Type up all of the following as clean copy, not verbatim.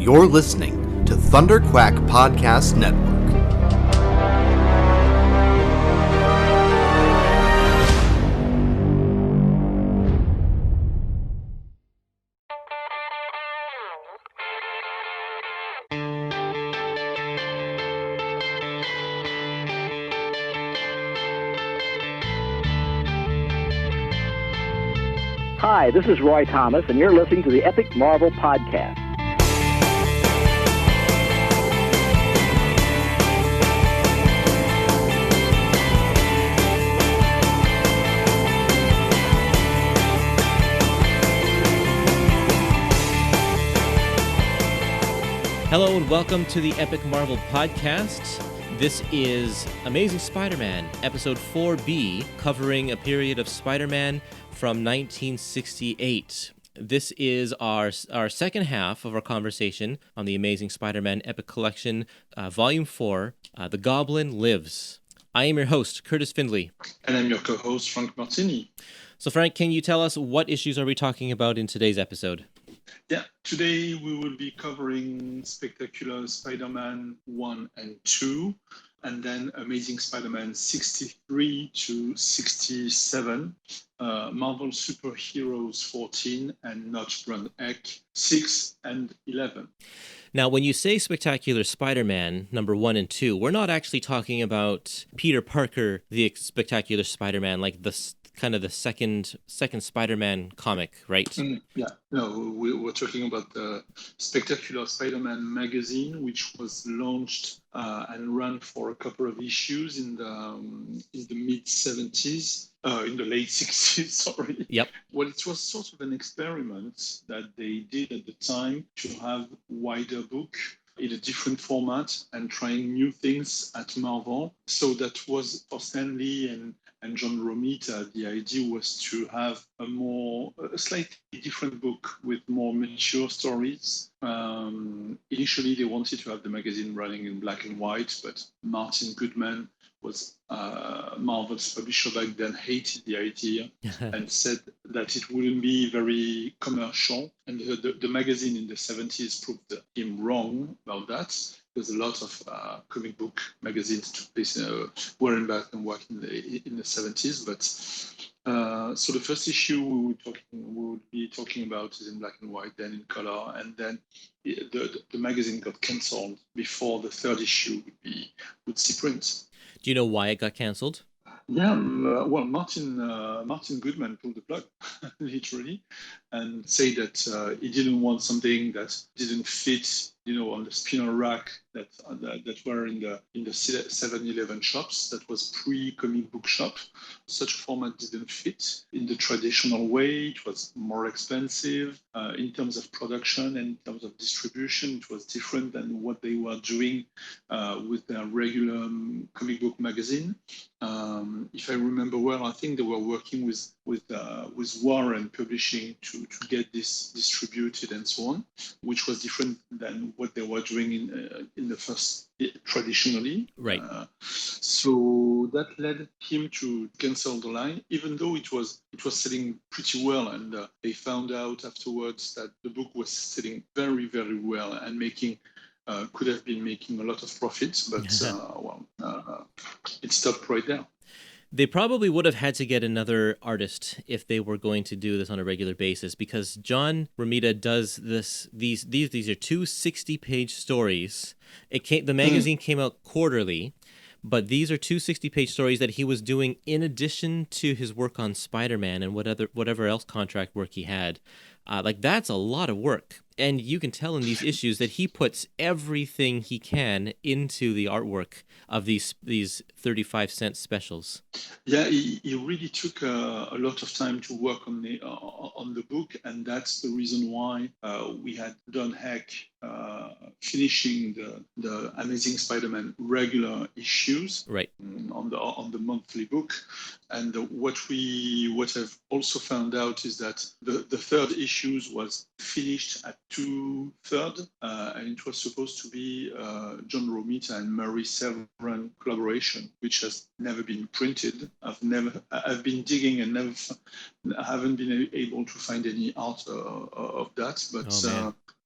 You're listening to Thunderquack Podcast Network. Hi, this is Roy Thomas, and you're listening to the Epic Marvel Podcast. Hello and welcome to the Epic Marvel Podcast. This is Amazing Spider-Man, episode 4B, covering a period of Spider-Man from 1968. This is our second half of our conversation on the Amazing Spider-Man Epic Collection, Volume 4, The Goblin Lives. I am your host, Curtis Findlay. And I'm your co-host, Frank Martini. So Frank, can you tell us what issues are we talking about in today's episode? Yeah, today we will be covering Spectacular Spider-Man 1 and 2, and then Amazing Spider-Man 63 to 67, Marvel Superheroes 14, and Notch Brand Echh 6 and 11. Now, when you say Spectacular Spider-Man number 1 and 2, we're not actually talking about Peter Parker, the Spectacular Spider-Man, like the kind of the second Spider-Man comic, right? Yeah, no, we're talking about the Spectacular Spider-Man magazine, which was launched and ran for a couple of issues in the mid-70s. In the late 60s, sorry. Yep. Well, it was sort of an experiment that they did at the time to have wider book in a different format and trying new things at Marvel. So that was for Stan Lee and John Romita. The idea was to have a slightly different book with more mature stories. Initially, they wanted to have the magazine running in black and white, but Martin Goodman was Marvel's publisher back then, hated the idea and said that it wouldn't be very commercial. And the magazine in the 70s proved him wrong about that, because a lot of comic book magazines took place were in black and white in the 70s. But so the first issue we would be talking about is in black and white, then in color, and then the magazine got cancelled before the third issue would see print. Do you know why it got cancelled? Yeah, well, Martin Goodman pulled the plug, literally, and said that he didn't want something that didn't fit, on the spinner rack that were in the 7-Eleven shops. That was pre-comic book shop. Such a format didn't fit in the traditional way. It was more expensive in terms of production and in terms of distribution. It was different than what they were doing with their regular comic book magazine. If I remember well, I think they were working with Warren Publishing to get this distributed and so on, which was different than what they were doing in the first traditionally. Right. So that led him to cancel the line, even though it was selling pretty well, and they found out afterwards that the book was selling very, very well and could have been making a lot of profits, but it stopped right there. They probably would have had to get another artist if they were going to do this on a regular basis, because John Romita does this. These are two 60-page stories. The magazine came out quarterly, but these are two 60-page stories that he was doing in addition to his work on Spider-Man and whatever else contract work he had. That's a lot of work. And you can tell in these issues that he puts everything he can into the artwork of these 35-cent specials. Yeah, he really took a lot of time to work on the book, and that's the reason why we had Don Echh finishing the Amazing Spider-Man regular issues, right, on the monthly book. And what I've also found out is that the third issues was finished at to third, and it was supposed to be John Romita and Murray Severin collaboration, which has never been printed. I've been digging and haven't been able to find any art of that, but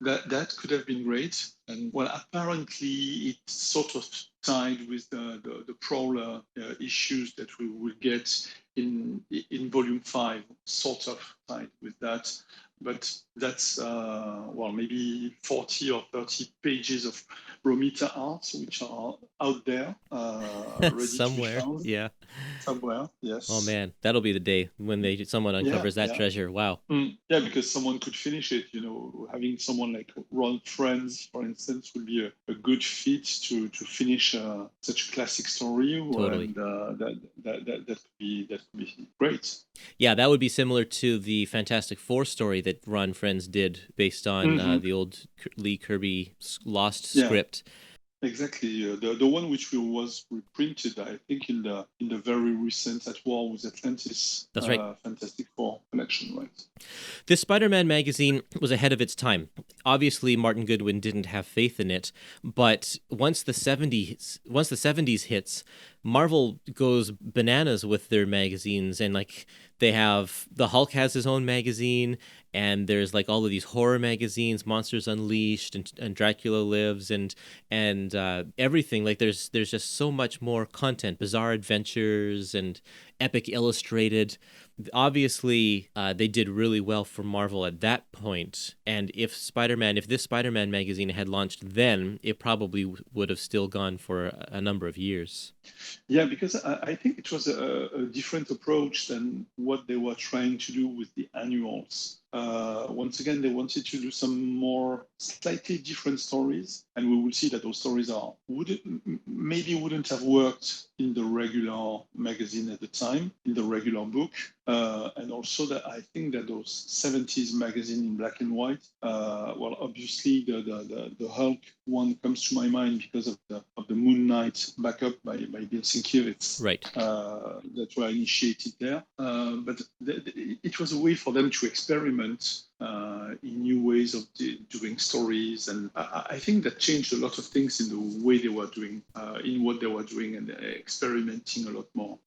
that could have been great. And well, apparently it's sort of tied with the Prowler issues that we will get in volume 5, sort of tied with that. But that's, maybe 40 or 30 pages of Romita art, which are out there, ready somewhere. to be found. Yeah. Somewhere, yes. Oh, man. That'll be the day when someone uncovers that treasure. Wow. Yeah, because someone could finish it. Having someone like Ron Friends, for instance, would be a good fit to finish such a classic story. Totally. And that could be great. Yeah, that would be similar to the Fantastic Four story that Ron Friends did based on the old Lee Kirby Lost script. Exactly. The one which was reprinted, I think, in the very recent At War with Atlantis. That's right. Fantastic Four collection, right? This Spider-Man magazine was ahead of its time. Obviously, Martin Goodwin didn't have faith in it, but once the 70s hits, Marvel goes bananas with their magazines, and like they have the Hulk has his own magazine, and there's like all of these horror magazines, Monsters Unleashed and Dracula Lives and everything. Like there's just so much more content, Bizarre Adventures and Epic Illustrated. Obviously, they did really well for Marvel at that point, and if this Spider-Man magazine had launched then, it probably would have still gone for a number of years. Yeah, because I think it was a different approach than what they were trying to do with the annuals. Once again, they wanted to do some more slightly different stories, and we will see that those stories wouldn't have worked in the regular magazine at the time, in the regular book. And also that I think that those 70s magazine in black and white, obviously the Hulk one comes to my mind because of the Moon Knight backup by Bill Sienkiewicz. Right. That were initiated there. But it was a way for them to experiment in new ways of doing stories, and I think that changed a lot of things in the way they were doing, in what they were doing, and experimenting a lot more.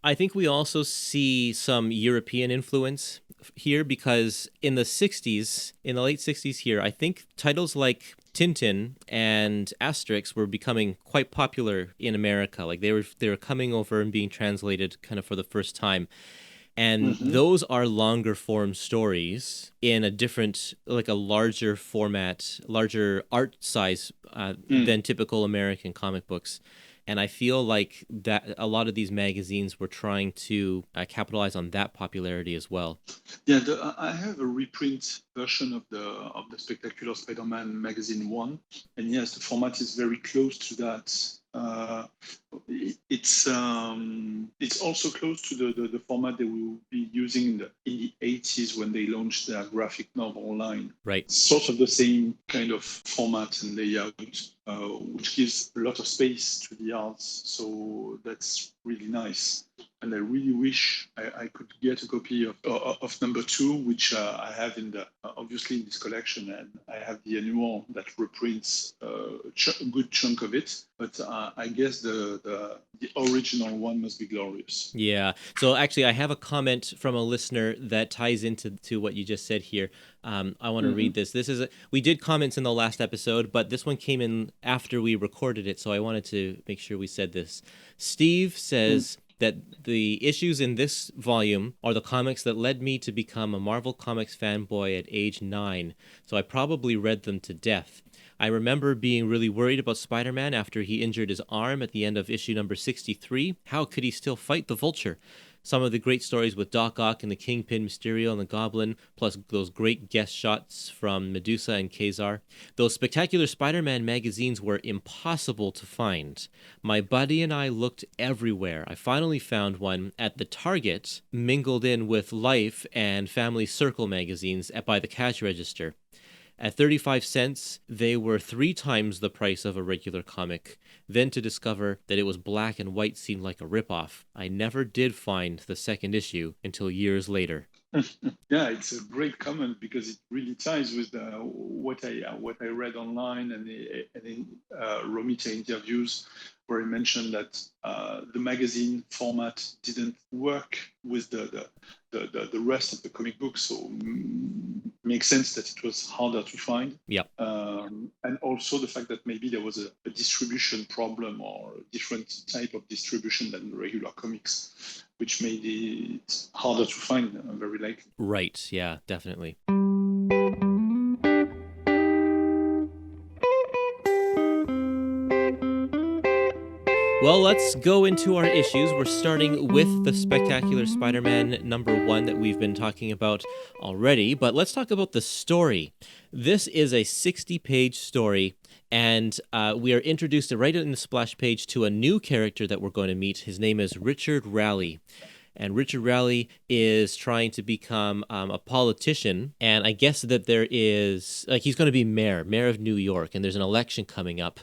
I think we also see some European influence here because in the late 60s here, I think titles like Tintin and Asterix were becoming quite popular in America. Like they were coming over and being translated kind of for the first time. And those are longer form stories in a different, like a larger format, larger art size than typical American comic books. And I feel like that a lot of these magazines were trying to capitalize on that popularity as well. Yeah, I have a reprint version of the Spectacular Spider-Man magazine 1, and yes, the format is very close to that. It's also close to the format they will be using in the 80s when they launched their graphic novel line. Right. Sort of the same kind of format and layout, which gives a lot of space to the arts. So that's really nice. And I really wish I could get a copy of number 2, which I have obviously in this collection, and I have the annual that reprints a good chunk of it. But I guess the original one must be glorious. Yeah. So actually, I have a comment from a listener that ties into what you just said here. I want to read this. We did comments in the last episode, but this one came in after we recorded it, so I wanted to make sure we said this. Steve says that the issues in this volume are the comics that led me to become a Marvel Comics fanboy at age 9, so I probably read them to death. I remember being really worried about Spider-Man after he injured his arm at the end of issue number 63. How could he still fight the Vulture? Some of the great stories with Doc Ock and the Kingpin, Mysterio and the Goblin, plus those great guest shots from Medusa and Kazar. Those Spectacular Spider-Man magazines were impossible to find. My buddy and I looked everywhere. I finally found one at the Target, mingled in with Life and Family Circle magazines by the cash register. At 35 cents, they were 3 times the price of a regular comic. Then to discover that it was black and white seemed like a ripoff. I never did find the second issue until years later. Yeah, it's a great comment because it really ties with what I read online and in Romita interviews, where he mentioned that the magazine format didn't work with the rest of the comic book, so makes sense that it was harder to find. Yep. And also the fact that maybe there was a distribution problem or a different type of distribution than regular comics, which made it harder to find, very likely. Right. Yeah, definitely. Well, let's go into our issues. We're starting with the Spectacular Spider-Man #1 that we've been talking about already, but let's talk about the story. This is a 60-page story, and we are introduced right in the splash page to a new character that we're going to meet. His name is Richard Raleigh. And Richard Raleigh is trying to become a politician. And I guess that there is, he's going to be mayor of New York, and there's an election coming up.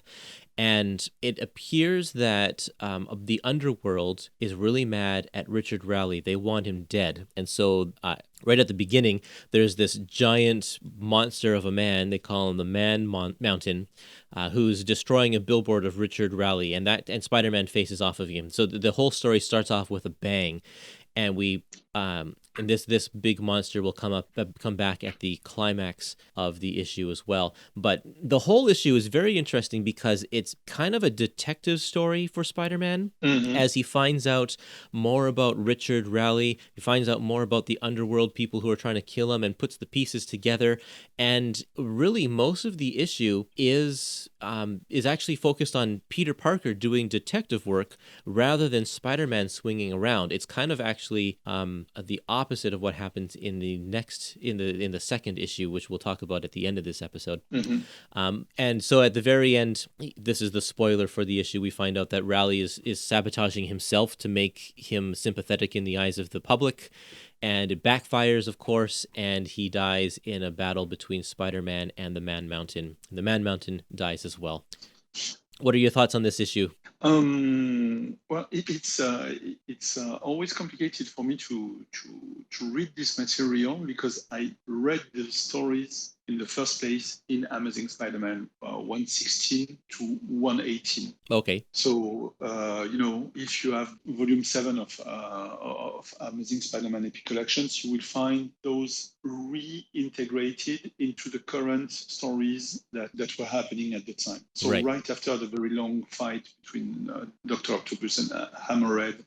And it appears that the underworld is really mad at Richard Raleigh. They want him dead. And so right at the beginning, there's this giant monster of a man. They call him the Mountain, who's destroying a billboard of Richard Raleigh. And Spider-Man faces off of him. So the whole story starts off with a bang. And and this big monster will come back at the climax of the issue as well. But the whole issue is very interesting because it's kind of a detective story for Spider-Man. Mm-hmm. As he finds out more about Richard Raleigh, he finds out more about the underworld people who are trying to kill him, and puts the pieces together. And really, most of the issue is actually focused on Peter Parker doing detective work rather than Spider-Man swinging around. It's kind of actually the opposite of what happens in the second issue, which we'll talk about at the end of this episode. Mm-hmm. And so at the very end, this is the spoiler for the issue, we find out that Raleigh is sabotaging himself to make him sympathetic in the eyes of the public. And it backfires, of course, and he dies in a battle between Spider-Man and the Man-Mountain. The Man-Mountain dies as well. What are your thoughts on this issue? Well, it's always complicated for me to read this material because I read the stories in the first place in Amazing Spider-Man 116 to 118. Okay. So if you have Volume 7 of Amazing Spider-Man Epic Collections, you will find those reintegrated into the current stories that were happening at the time. So right after the very long fight between Dr. Octopus and Hammerhead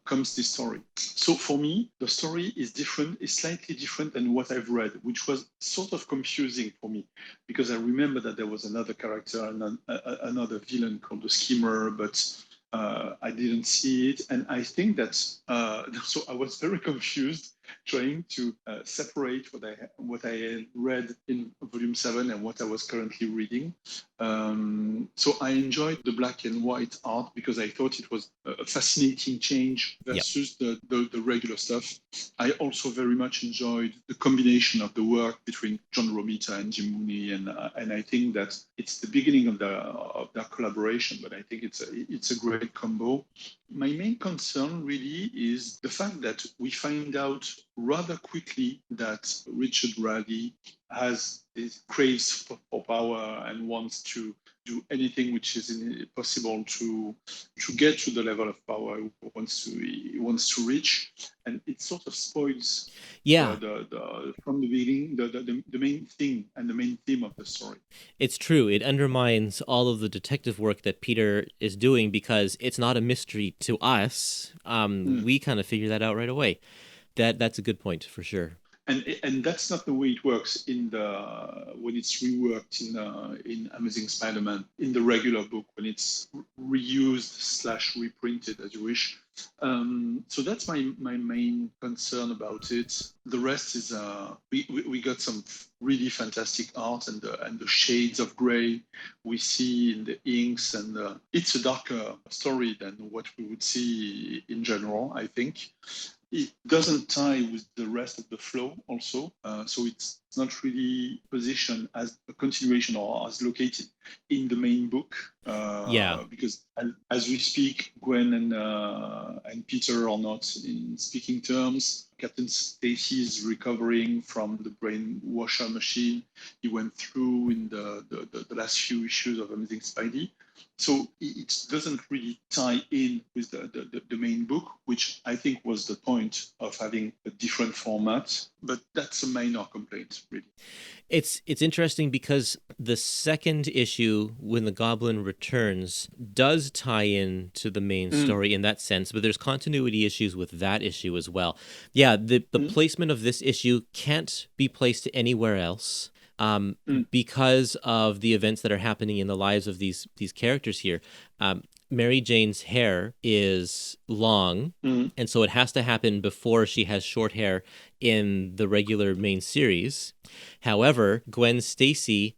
comes this story. So for me, the story is slightly different than what I've read, which was sort of confusing for me because I remember that there was another character and another villain called the Schemer, but I didn't see it. And I think that, so I was very confused trying to separate what I had read in Volume 7 and what I was currently reading. So I enjoyed the black and white art because I thought it was a fascinating change versus the regular stuff. I also very much enjoyed the combination of the work between John Romita and Jim Mooney, and I think that it's the beginning of their collaboration, but I think it's a great combo. My main concern really is the fact that we find out rather quickly that Richard Raleigh has this craze for power and wants to do anything which is possible to get to the level of power he wants to reach, and it sort of spoils from the beginning the main thing and the main theme of the story. It's true. It undermines all of the detective work that Peter is doing because it's not a mystery to us. We kind of figure that out right away. That's a good point for sure. And that's not the way it works when it's reworked in Amazing Spider-Man in the regular book, when it's reused / reprinted as you wish. So that's my main concern about it. The rest is we got some really fantastic art and the shades of gray we see in the inks, and it's a darker story than what we would see in general, I think. It doesn't tie with the rest of the flow also, so it's it's not really positioned as a continuation or as located in the main book. Because as we speak, Gwen and Peter are not in speaking terms. Captain Stacy is recovering from the brainwasher machine he went through in the last few issues of Amazing Spidey. So it doesn't really tie in with the main book, which I think was the point of having a different format. But that's a minor complaint, really. It's interesting because the second issue, when the Goblin returns, does tie in to the main story in that sense, but there's continuity issues with that issue as well. Yeah, the placement of this issue can't be placed anywhere else. Because of the events that are happening in the lives of these characters here. Mary Jane's hair is long, and so it has to happen before she has short hair in the regular main series. However, Gwen Stacy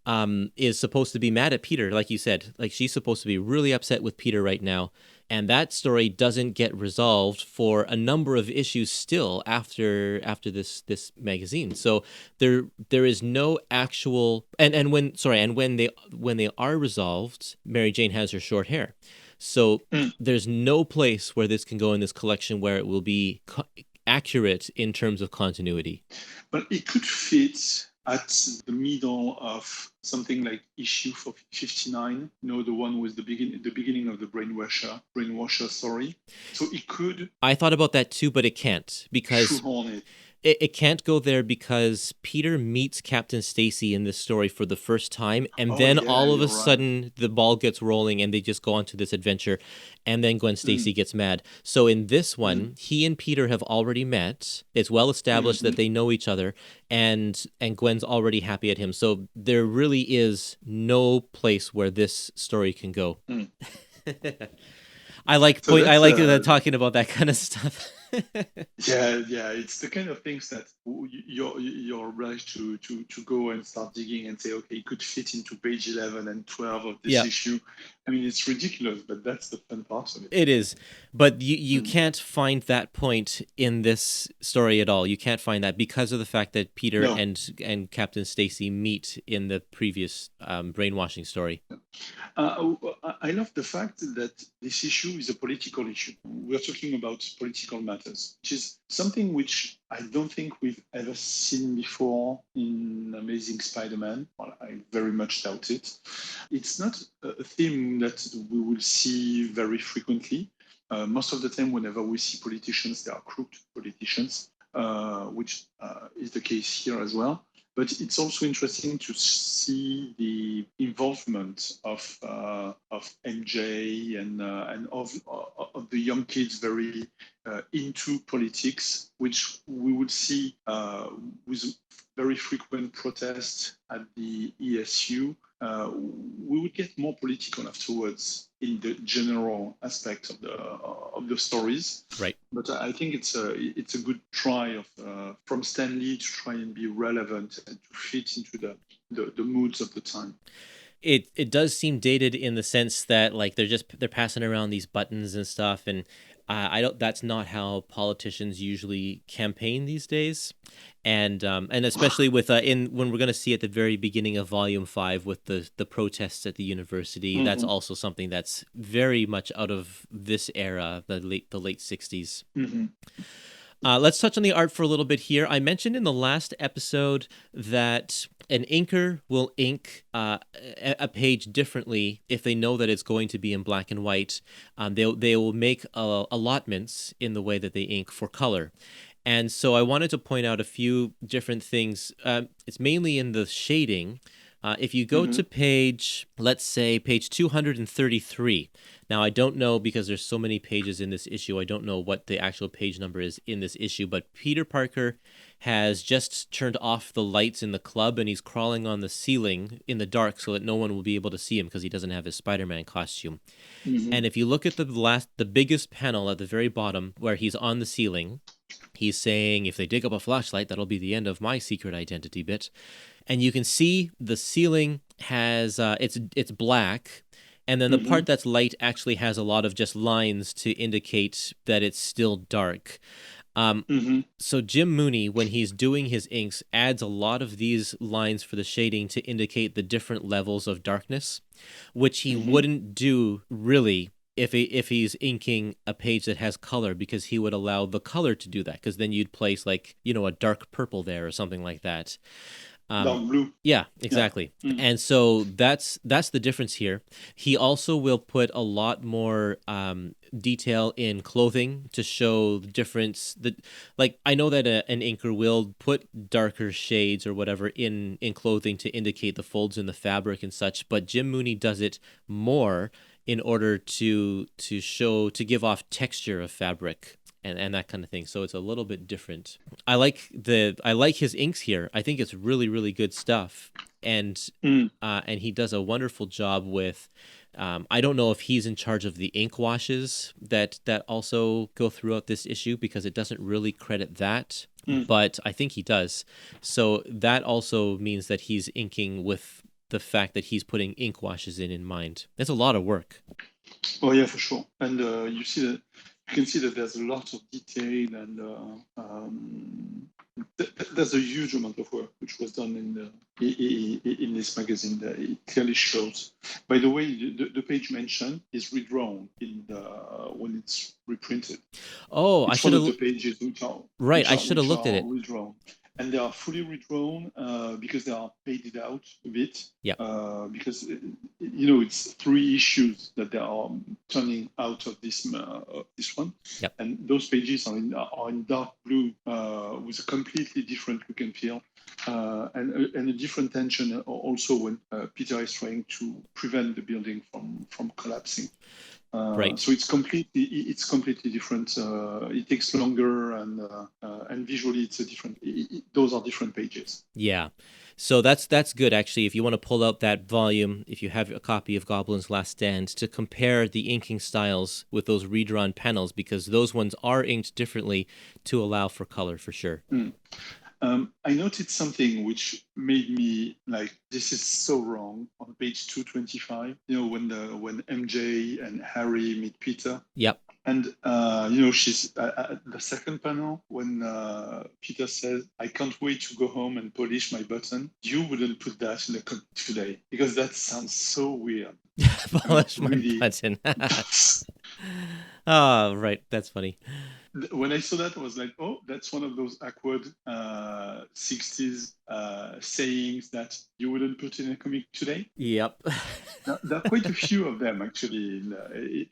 is supposed to be mad at Peter, like you said. Like, she's supposed to be really upset with Peter right now. And that story doesn't get resolved for a number of issues still after this magazine. So there is no actual and when they are resolved, Mary Jane has her short hair. So there's no place where this can go in this collection where it will be accurate in terms of continuity. But it could fit at the middle of something like issue 59, the one with the beginning of the brainwasher story. So it could. I thought about that too, but it can't, because it can't go there because Peter meets Captain Stacy in this story for the first time, and then all of a sudden the ball gets rolling and they just go on to this adventure, and then Gwen Stacy gets mad. So in this one, he and Peter have already met. It's well established that they know each other, and Gwen's already happy at him. So there really is no place where this story can go. I like talking about that kind of stuff. Yeah, it's the kind of things that you're obliged to go and start digging and say, okay, it could fit into page 11 and 12 of this issue. I mean, it's ridiculous, but that's the fun part of it. It is, but you can't find that point in this story at all. You can't find that because of the fact that Peter and Captain Stacy meet in the previous brainwashing story. I love the fact that this issue is a political issue. We're talking about political matters, which is something which I don't think we've ever seen before in Amazing Spider-Man. Well, I very much doubt it. It's not a theme that we will see very frequently. Most of the time, whenever we see politicians, they are crooked politicians, which is the case here as well. But it's also interesting to see the involvement of MJ and of the young kids very into politics, which we would see with very frequent protests at the ESU. We would get more political afterwards in the general aspect of the stories. Right. But I think it's a good try from Stan Lee to try and be relevant and to fit into the moods of the time. It does seem dated in the sense that, like, they're passing around these buttons and stuff, and that's not how politicians usually campaign these days, and especially with when we're going to see at the very beginning of Volume 5 with the protests at the university, that's also something that's very much out of this era, the late 60s. Let's touch on the art for a little bit here. I mentioned in the last episode that an inker will ink a page differently if they know that it's going to be in black and white. They will make allotments in the way that they ink for color. And so I wanted to point out a few different things. It's mainly in the shading. If you go to page 233. Now, I don't know, because there's so many pages in this issue, I don't know what the actual page number is in this issue, but Peter Parker has just turned off the lights in the club, and he's crawling on the ceiling in the dark so that no one will be able to see him because he doesn't have his Spider-Man costume. And if you look at the biggest panel at the very bottom where he's on the ceiling, he's saying, if they dig up a flashlight, that'll be the end of my secret identity bit. And you can see the ceiling has, it's black, and then the part that's light actually has a lot of just lines to indicate that it's still dark. So Jim Mooney, when he's doing his inks, adds a lot of these lines for the shading to indicate the different levels of darkness, which he wouldn't do really if he's inking a page that has color, because he would allow the color to do that, because then you'd place like, a dark purple there or something like that. Dark blue. Yeah, exactly. Yeah. And so that's the difference here. He also will put a lot more detail in clothing to show the difference. I know that an inker will put darker shades or whatever in clothing to indicate the folds in the fabric and such, but Jim Mooney does it more in order to give off texture of fabric and that kind of thing. So it's a little bit different. I like his inks here. I think it's really, really good stuff. And he does a wonderful job with, I don't know if he's in charge of the ink washes that also go throughout this issue, because it doesn't really credit that, but I think he does. So that also means that he's inking with the fact that he's putting ink washes in mind. That's a lot of work. Oh yeah, for sure. And you can see that there's a lot of detail, and there's a huge amount of work which was done in this magazine. That it clearly shows. By the way, the page mentioned is redrawn when it's reprinted. Oh, it's I should have. The pages which are right. I should have looked at it. Redrawn. And they are fully redrawn because they are faded out a bit. Yeah. Because it's 3 issues that they are turning out of this one. Yep. And those pages are in dark blue with a completely different look and feel, and a different tension also when Peter is trying to prevent the building from collapsing. Right. So it's completely different. It takes longer, and visually it's a different. Those are different pages. Yeah. So that's good, actually. If you want to pull out that volume, if you have a copy of Goblin's Last Stand, to compare the inking styles with those redrawn panels, because those ones are inked differently to allow for color, for sure. I noted something which made me like, this is so wrong on page 225. When MJ and Harry meet Peter. Yep. And she's at the second panel when Peter says, "I can't wait to go home and polish my button." You wouldn't put that in the comic today, because that sounds so weird. Polish my button. Oh, right. That's funny. When I saw that, I was like, oh, that's one of those awkward 60s sayings that you wouldn't put in a comic today. Yep. There are quite a few of them, actually,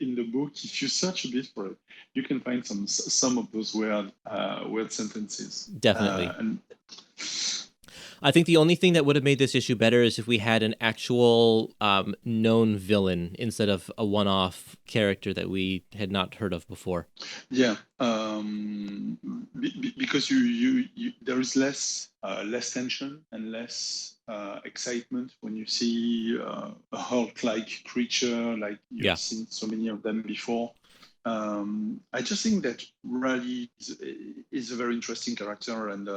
in the book. If you search a bit for it, you can find some of those weird sentences. Definitely. I think the only thing that would have made this issue better is if we had an actual known villain instead of a one-off character that we had not heard of before. Yeah, because you there is less tension and less excitement when you see a Hulk-like creature, like you've seen so many of them before. I just think that Raleigh is a very interesting character, and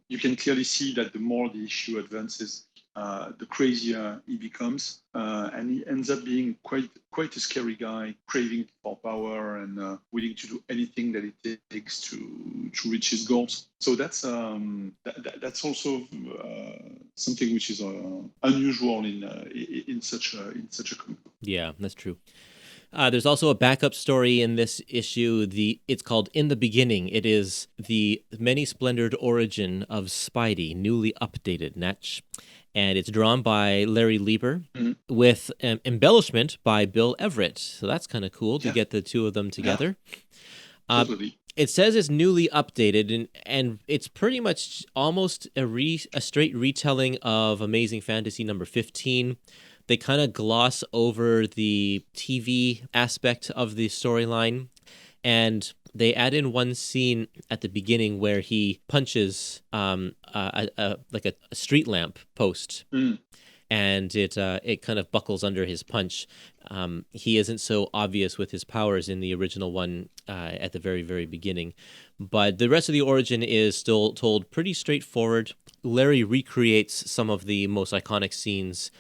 you can clearly see that the more the issue advances, the crazier he becomes, and he ends up being quite a scary guy, craving for power and willing to do anything that it takes to reach his goals. So that's also something which is unusual in such a comic book. Yeah, that's true. There's also a backup story in this issue. It's called In the Beginning. It is the many-splendored origin of Spidey, newly updated, Echh. And it's drawn by Larry Lieber with embellishment by Bill Everett. So that's kind of cool to get the two of them together. Yeah. Totally. It says it's newly updated, and it's pretty much almost a straight retelling of Amazing Fantasy number 15. They kind of gloss over the TV aspect of the storyline, and they add in one scene at the beginning where he punches a street lamp post, and it kind of buckles under his punch. He isn't so obvious with his powers in the original one at the very, very beginning, but the rest of the origin is still told pretty straightforward. Larry recreates some of the most iconic scenes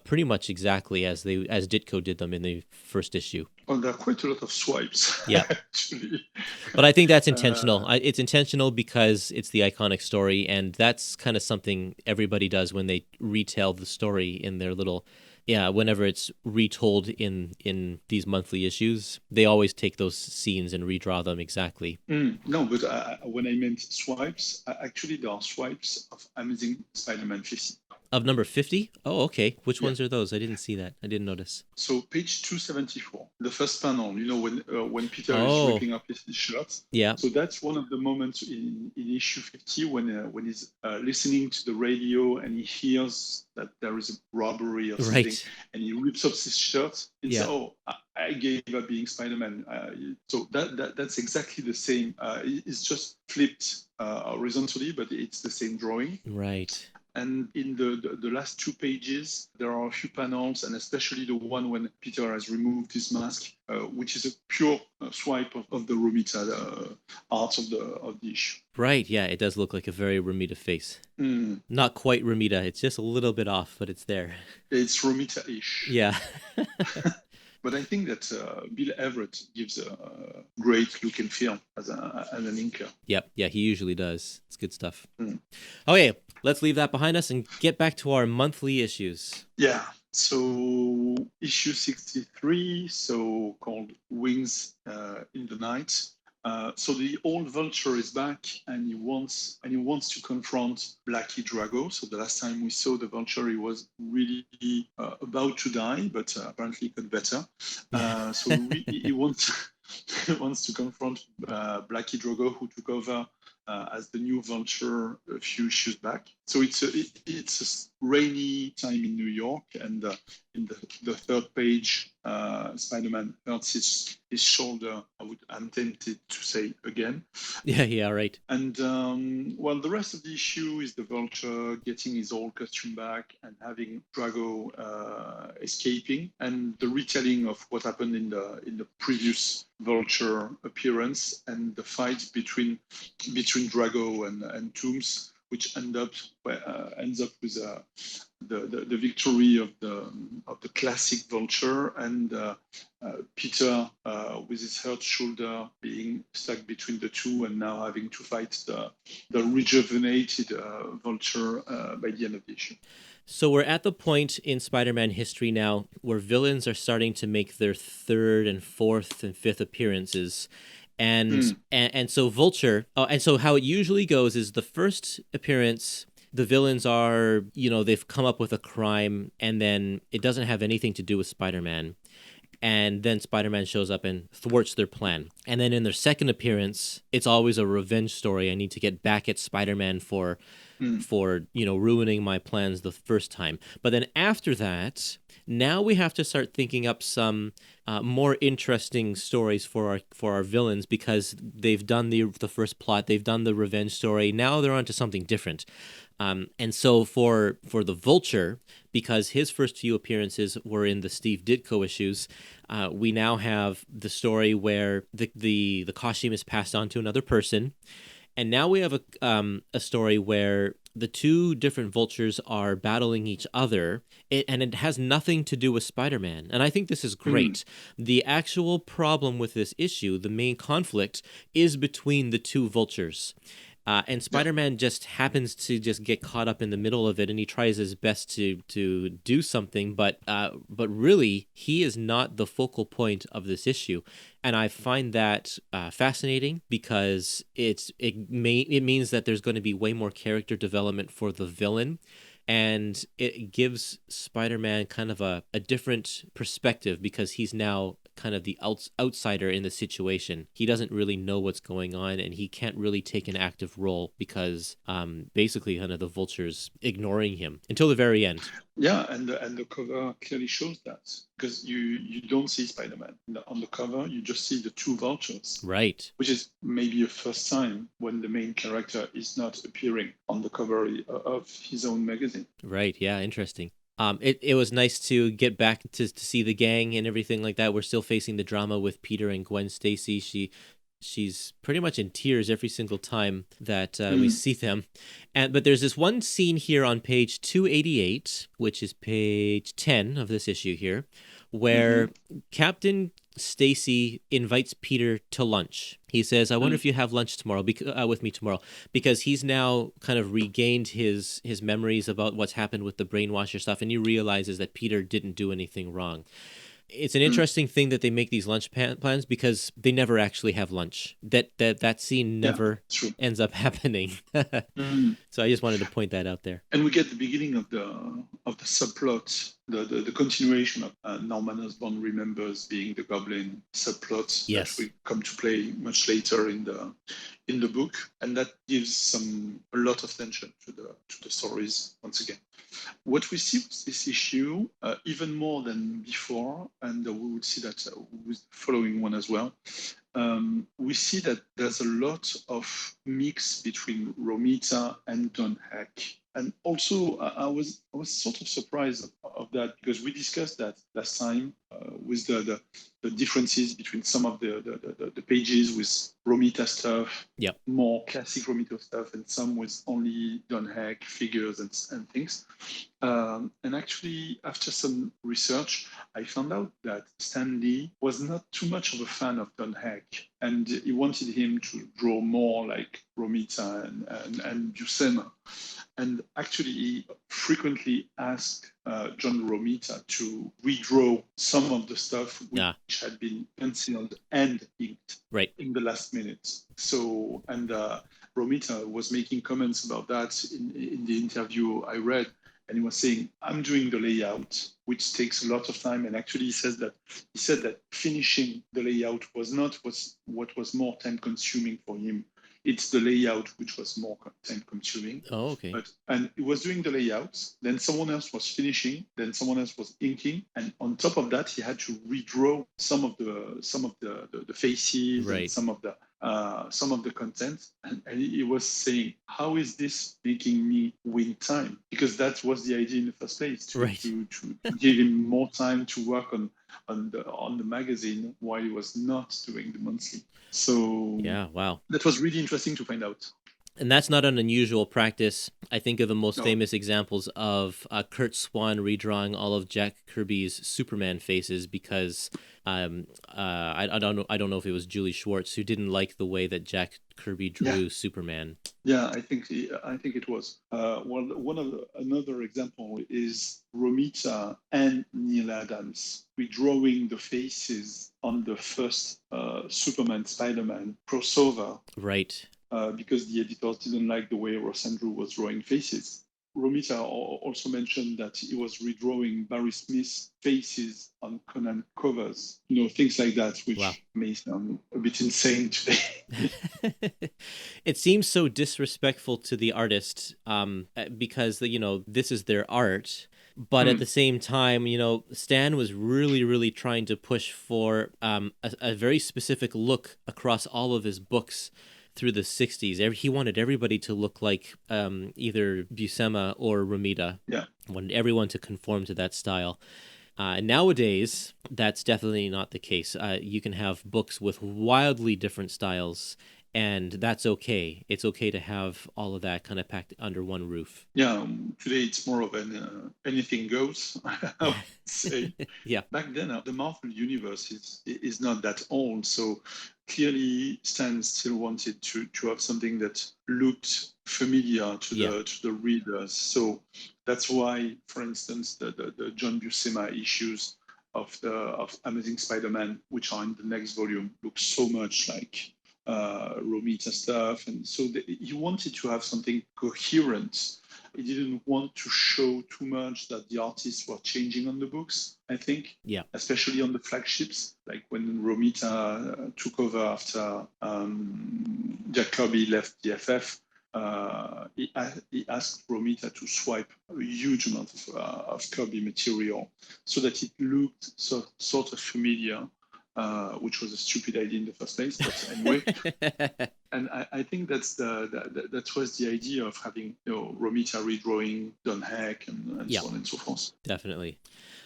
pretty much exactly as Ditko did them in the first issue. Oh, there are quite a lot of swipes, Yeah. actually. But I think that's intentional. It's intentional because it's the iconic story, and that's kind of something everybody does when they retell the story in their little, whenever it's retold in these monthly issues, they always take those scenes and redraw them exactly. No, but when I meant swipes, actually there are swipes of Amazing Spider-Man 50. Of number 50? Oh, okay. Which Yeah. ones are those? I didn't see that. I didn't notice. So page 274, the first panel, when Peter is Oh, ripping up his shirt. yeah. So that's one of the moments in issue 50 when he's listening to the radio and he hears that there is a robbery or something, Right. and he rips up his shirt and Yeah. says, "Oh, I gave up being Spider-Man." So that's exactly the same. It's just flipped horizontally, but it's the same drawing. Right. And in the last 2 pages, there are a few panels, and especially the one when Peter has removed his mask, which is a pure swipe of the Romita art of the issue. Right. Yeah, it does look like a very Romita face. Not quite Romita. It's just a little bit off, but it's there. It's Romita-ish. Yeah. But I think that Bill Everett gives a great look and feel as an inker. Yep. Yeah, he usually does. It's good stuff. Okay, let's leave that behind us and get back to our monthly issues. Yeah. So issue 63, so called Wings in the Night. So the old Vulture is back, and he wants to confront Blackie Drago. So the last time we saw the Vulture, he was really about to die, but apparently got better. So he wants to confront Blackie Drago, who took over as the new Vulture a few issues back. So it's a rainy time in New York, and in the third page, Spider-Man hurts his shoulder. I'm tempted to say again. Yeah, right. And the rest of the issue is the Vulture getting his old costume back and having Drago escaping, and the retelling of what happened in the previous Vulture appearance, and the fight between Drago and Toomes, which ends up with the victory of the classic Vulture, and Peter with his hurt shoulder being stuck between the two, and now having to fight the rejuvenated Vulture by the end of the issue. So we're at the point in Spider-Man history now where villains are starting to make their third and fourth and fifth appearances. And so Vulture, and so how it usually goes is the first appearance, the villains are, they've come up with a crime, and then it doesn't have anything to do with Spider-Man. And then Spider-Man shows up and thwarts their plan. And then in their second appearance, it's always a revenge story. I need to get back at Spider-Man for ruining my plans the first time. But then after that, now we have to start thinking up some more interesting stories for our villains, because they've done the first plot, they've done the revenge story. Now they're onto something different. And so for the Vulture, because his first few appearances were in the Steve Ditko issues, we now have the story where the costume is passed on to another person. And now we have a story where the two different Vultures are battling each other, and it has nothing to do with Spider-Man. And I think this is great. The actual problem with this issue, the main conflict, is between the two Vultures. And Spider-Man just happens to just get caught up in the middle of it, and he tries his best to do something, but really he is not the focal point of this issue, and I find that fascinating, because it means that there's going to be way more character development for the villain. And it gives Spider-Man kind of a different perspective, because he's now kind of the outsider in the situation. He doesn't really know what's going on, and he can't really take an active role, because basically kind of the Vulture's ignoring him until the very end. Yeah, and the cover clearly shows that, because you don't see Spider-Man on the cover. You just see the two Vultures, right? Which is maybe a first time when the main character is not appearing on the cover of his own magazine. Right. Yeah. Interesting. It was nice to get back to see the gang and everything like that. We're still facing the drama with Peter and Gwen Stacy. She's pretty much in tears every single time that we see them. But there's this one scene here on page 288, which is page 10 of this issue here, where Captain Stacy invites Peter to lunch. He says, "I wonder if you have lunch tomorrow with me tomorrow," because he's now kind of regained his memories about what's happened with the brainwasher stuff, and he realizes that Peter didn't do anything wrong. It's an interesting thing that they make these lunch plans because they never actually have lunch. That scene never ends up happening. So I just wanted to point that out there. And we get the beginning of the subplot, the continuation of Norman Osborn Remembers being the Goblin subplot that we come to play much later in the book, and that gives a lot of tension to the stories once again. What we see with this issue, even more than before, and we would see that with the following one as well, we see that there's a lot of mix between Romita and Don Heck. And also, I was sort of surprised of that because we discussed that last time with the differences between some of the pages with Romita stuff, more classic Romita stuff, and some with only Don Heck figures and things. And actually, after some research, I found out that Stan Lee was not too much of a fan of Don Heck, and he wanted him to draw more like Romita and Buscema. And actually, he frequently asked John Romita to redraw some of the stuff which had been penciled and inked in the last minute. So, and Romita was making comments about that in the interview I read. And he was saying, "I'm doing the layout, which takes a lot of time." And actually, he said that finishing the layout was not what was more time consuming for him. It's the layout which was more time consuming. Oh, okay. And he was doing the layout, then someone else was finishing, then someone else was inking, and on top of that, he had to redraw some of the faces and some of the content. And he was saying, "How is this making me win time?" Because that was the idea in the first place, to give him more time to work on the magazine while he was not doing the monthly. So that was really interesting to find out. And that's not an unusual practice. I think of the most famous examples of Kurt Swan redrawing all of Jack Kirby's Superman faces because I don't know if it was Julie Schwartz who didn't like the way that Jack Kirby drew Superman. Yeah, I think it was. Another example is Romita and Neil Adams redrawing the faces on the first Superman Spider-Man crossover. Right. Because the editors didn't like the way Ross Andru was drawing faces. Romita also mentioned that he was redrawing Barry Smith's faces on Conan covers, things like that, which may sound a bit insane today. It seems so disrespectful to the artist because, this is their art. But at the same time, Stan was really, really trying to push for a very specific look across all of his books through the 60s. He wanted everybody to look like either Buscema or Romita. Yeah. Wanted everyone to conform to that style. Nowadays, that's definitely not the case. You can have books with wildly different styles, and that's okay. It's okay to have all of that kind of packed under one roof. Yeah, today it's more of an anything goes, I would say. Back then, the Marvel Universe is not that old, so clearly Stan still wanted to have something that looked familiar to the readers. So that's why, for instance, the John Buscema issues of Amazing Spider-Man, which are in the next volume, look so much like Romita stuff, and so he wanted to have something coherent. He didn't want to show too much that the artists were changing on the books, I think. Yeah. Especially on the flagships, like when Romita took over after Jack Kirby left the FF. He asked Romita to swipe a huge amount of Kirby material so that it looked sort of familiar. Which was a stupid idea in the first place, but anyway. And I think that was the idea of having Romita redrawing Don Heck and so on and so forth. Definitely.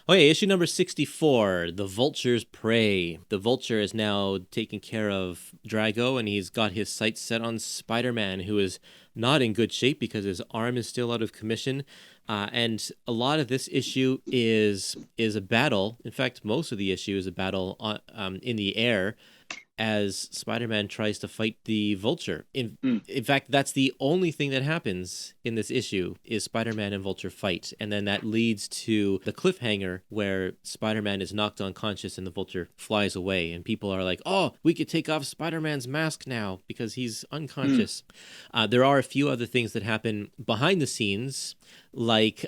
Okay, issue number 64, The Vulture's Prey. The Vulture is now taking care of Drago, and he's got his sights set on Spider-Man, who is not in good shape because his arm is still out of commission. And a lot of this issue is a battle. In fact, most of the issue is a battle in the air as Spider-Man tries to fight the Vulture. In fact, that's the only thing that happens in this issue is Spider-Man and Vulture fight. And then that leads to the cliffhanger where Spider-Man is knocked unconscious and the Vulture flies away. And people are like, oh, we could take off Spider-Man's mask now because he's unconscious. There are a few other things that happen behind the scenes. Like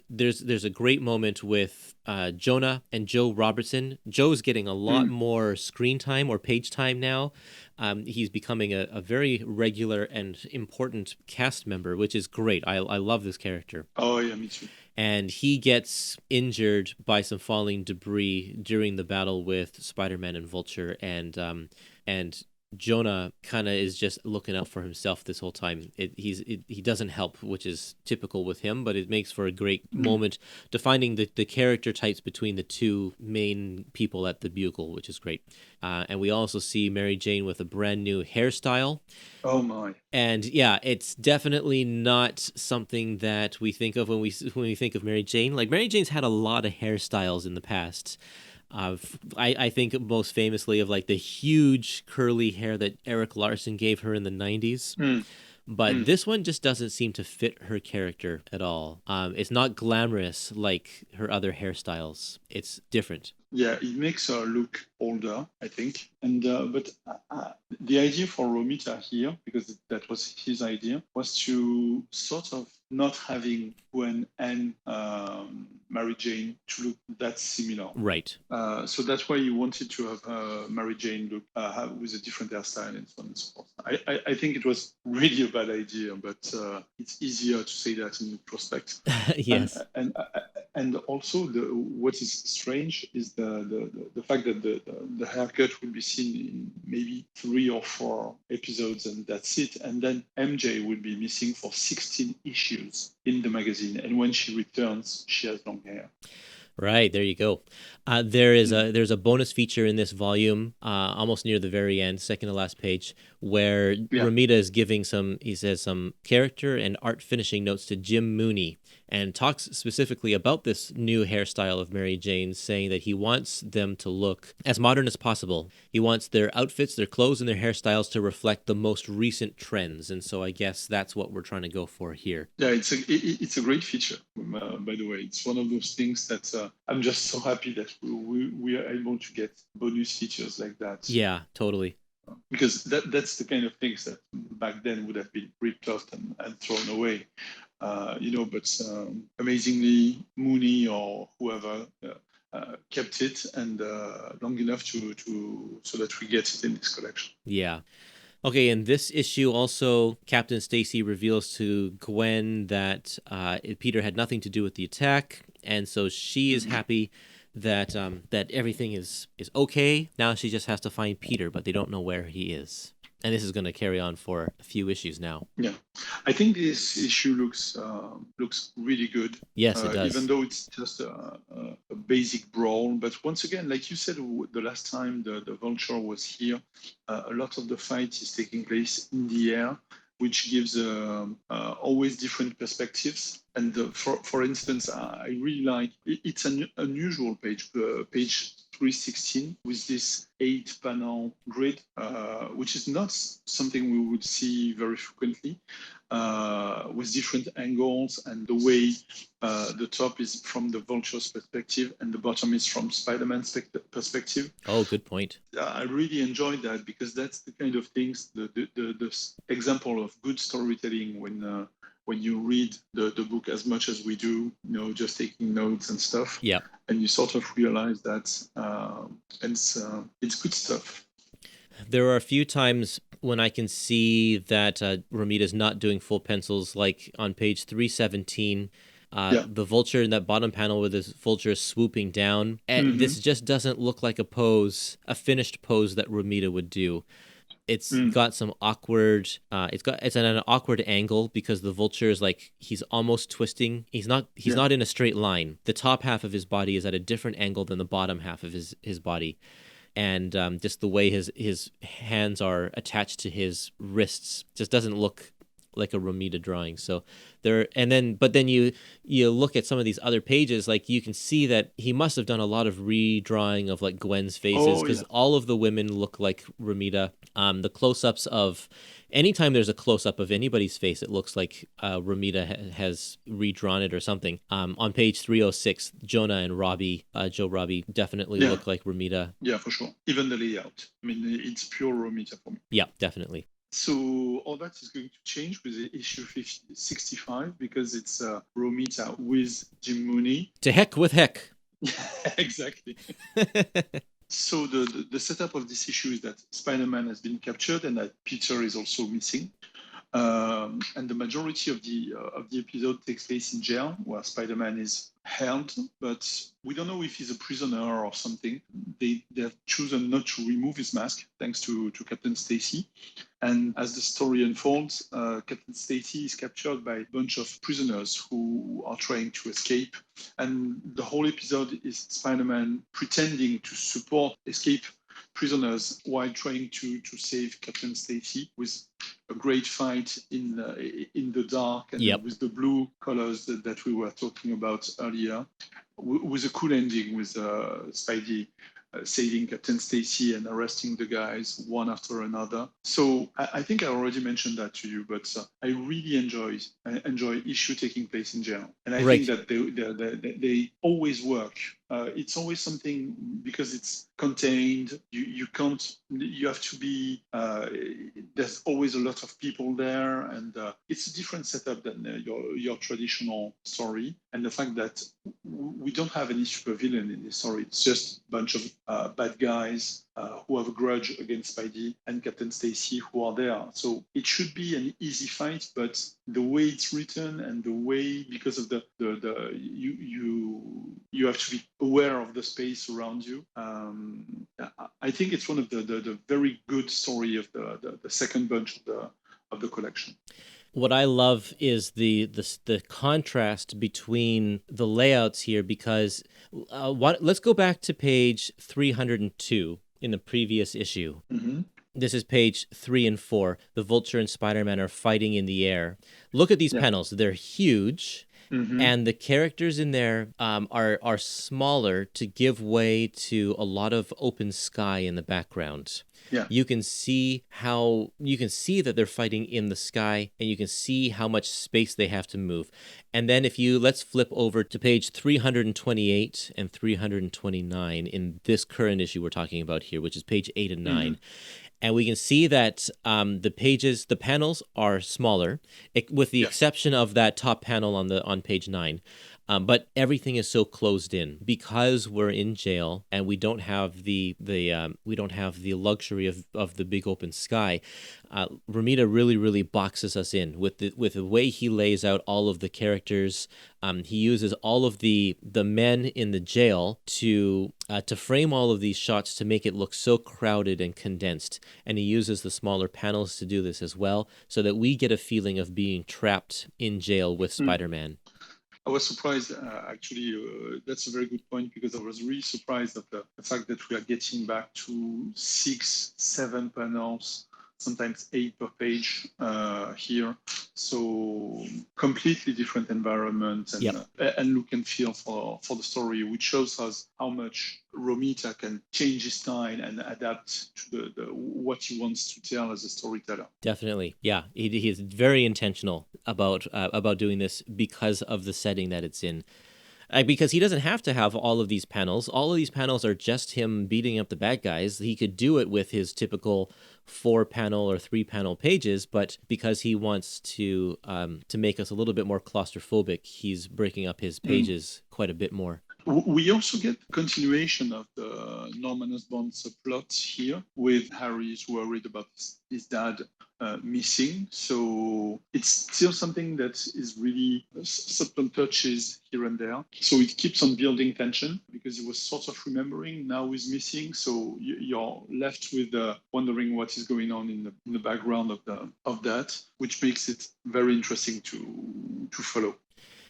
there's a great moment with Jonah and Joe Robertson. Joe's getting a lot more screen time or page time now. He's becoming a very regular and important cast member, which is great. I love this character. Oh, yeah, me too. And he gets injured by some falling debris during the battle with Spider-Man and Vulture, and Jonah kind of is just looking out for himself this whole time. He doesn't help, which is typical with him, but it makes for a great moment defining the character types between the two main people at the Bugle, which is great. And we also see Mary Jane with a brand new hairstyle. Oh my! And yeah, it's definitely not something that we think of when we think of Mary Jane. Like Mary Jane's had a lot of hairstyles in the past. I think most famously of like the huge curly hair that Eric Larson gave her in the 90s. But this one just doesn't seem to fit her character at all. It's not glamorous like her other hairstyles. It's different. Yeah, it makes her look older, I think. And but the idea for Romita here, because that was his idea, was to sort of not having Gwen and Mary Jane to look that similar. Right. So that's why you wanted to have Mary Jane look with a different hairstyle and so on and so forth. I think it was really a bad idea, but it's easier to say that in retrospect. Yes. And also, what is strange is the fact that the haircut will be seen in maybe 3 or 4 episodes, and that's it. And then MJ will be missing for 16 issues in the magazine, and when she returns, she has long hair. Right, there you go. There's a bonus feature in this volume, almost near the very end, second to last page, where Romita is giving some character and art finishing notes to Jim Mooney, and talks specifically about this new hairstyle of Mary Jane's, saying that he wants them to look as modern as possible. He wants their outfits, their clothes, and their hairstyles to reflect the most recent trends, and so I guess that's what we're trying to go for here. Yeah, it's a great feature, by the way. It's one of those things that I'm just so happy that we are able to get bonus features like that. Yeah, totally. Because that's the kind of things that back then would have been ripped off and thrown away. But amazingly, Mooney or whoever kept it and long enough so that we get it in this collection. Yeah. Okay, in this issue also, Captain Stacy reveals to Gwen that Peter had nothing to do with the attack, and so she is happy that everything is okay. Now she just has to find Peter, but they don't know where he is. And this is going to carry on for a few issues now. Yeah, I think this issue looks really good. Yes, it does. Even though it's just a basic brawl, but once again, like you said, the last time the Vulture was here, a lot of the fight is taking place in the air, which gives always different perspectives. And for instance, I really like it's an unusual page 316 with this 8-panel grid, which is not something we would see very frequently, with different angles and the way the top is from the Vulture's perspective and the bottom is from Spider-Man's perspective. Oh, good point. I really enjoyed that because that's the kind of things, the example of good storytelling when you read the book as much as we do, just taking notes and stuff. Yeah. And you sort of realize that it's good stuff. There are a few times when I can see that Romita's not doing full pencils, like on page 317. The Vulture in that bottom panel where this Vulture is swooping down. And this just doesn't look like a finished pose that Romita would do. It's got some awkward. It's at an awkward angle because the Vulture is like he's almost twisting. He's not in a straight line. The top half of his body is at a different angle than the bottom half of his body, and just the way his hands are attached to his wrists just doesn't look like a Romita drawing. So but then you look at some of these other pages, like you can see that he must have done a lot of redrawing of like Gwen's faces, because all of the women look like Romita. The close-ups of anytime there's a close-up of anybody's face, it looks like Romita has redrawn it or something. On page 306, Jonah and Joe Robbie definitely look like Romita. Yeah, for sure. Even the layout. I mean, it's pure Romita for me. Yeah, definitely. So all that is going to change with the issue 65 because it's Romita with Jim Mooney. To heck with heck. Exactly. So the setup of this issue is that Spider-Man has been captured and that Peter is also missing. And the majority of the episode takes place in jail, where Spider-Man is held, but we don't know if he's a prisoner or something. They have chosen not to remove his mask, thanks to Captain Stacy. And as the story unfolds, Captain Stacy is captured by a bunch of prisoners who are trying to escape. And the whole episode is Spider-Man pretending to support escape prisoners while trying to save Captain Stacy, with a great fight in the dark and with the blue colors that we were talking about earlier, with a cool ending with Spidey saving Captain Stacy and arresting the guys one after another. So I think I already mentioned that to you, but I really enjoy issue taking place in jail, and I think that they always work. It's always something, because it's contained. You can't. You have to be. There's always a lot of people there, and it's a different setup than your traditional story. And the fact that we don't have any supervillain in this story. It's just a bunch of bad guys who have a grudge against Spidey and Captain Stacy who are there. So it should be an easy fight, but the way it's written and the way, because of you have to be aware of the space around you. I think it's one of the very good story of the second bunch of the collection. What I love is the contrast between the layouts here, because let's go back to page 302 in the previous issue. Mm-hmm. This is page 3 and 4. The Vulture and Spider-Man are fighting in the air. Look at these panels. They're huge. Mm-hmm. And the characters in there are smaller to give way to a lot of open sky in the background. Yeah. You can see that they're fighting in the sky, and you can see how much space they have to move. And then let's flip over to page 328 and 329 in this current issue we're talking about here, which is page 8 and 9. Mm-hmm. And we can see that the panels are smaller, with the exception of that top panel on page 9. But everything is so closed in because we're in jail and we don't have the luxury of the big open sky. Romita really boxes us in with the way he lays out all of the characters. He uses all of the men in the jail to frame all of these shots to make it look so crowded and condensed. And he uses the smaller panels to do this as well, so that we get a feeling of being trapped in jail with Spider-Man. I was surprised, actually. That's a very good point, because I was really surprised at the fact that we are getting back to 6, 7 panels, sometimes 8 per page here. So completely different environment and look and feel for the story, which shows us how much Romita can change his style and adapt to what he wants to tell as a storyteller. Definitely, yeah. He is very intentional about doing this because of the setting that it's in. Because he doesn't have to have all of these panels. All of these panels are just him beating up the bad guys. He could do it with his typical 4-panel or 3-panel pages, but because he wants to make us a little bit more claustrophobic, he's breaking up his pages quite a bit more. We also get continuation of the Norman Osborn subplot here, with Harry's worried about his dad missing. So it's still something that is really subtle touches here and there. So it keeps on building tension, because he was sort of remembering, now he's missing. So you're left with wondering what is going on in the background of that, which makes it very interesting to follow.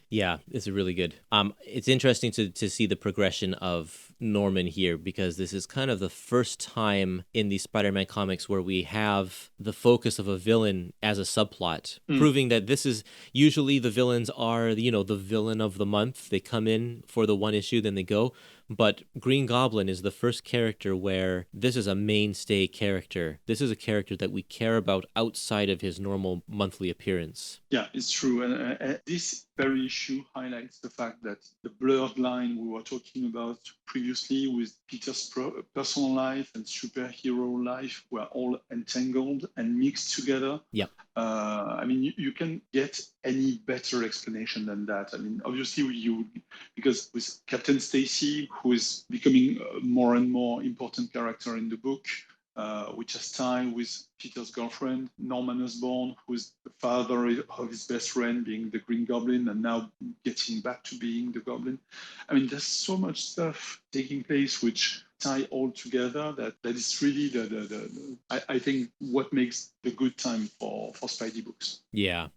Yeah, it's really good. It's interesting to see the progression of Norman here, because this is kind of the first time in the Spider-Man comics where we have the focus of a villain as a subplot, proving that this is usually the villains are, the villain of the month. They come in for the one issue, then they go. But Green Goblin is the first character where this is a mainstay character. This is a character that we care about outside of his normal monthly appearance. Yeah, it's true. And this very issue highlights the fact that the blurred line we were talking about previously with Peter's personal life and superhero life were all entangled and mixed together. Yep. You can get any better explanation than that. Obviously, because with Captain Stacy, who is becoming a more and more important character in the book, which has tie with Peter's girlfriend, Norman Osborn, who is the father of his best friend, being the Green Goblin, and now getting back to being the Goblin. There's so much stuff taking place which tie all together that is really I think what makes the good time for Spidey books. Yeah.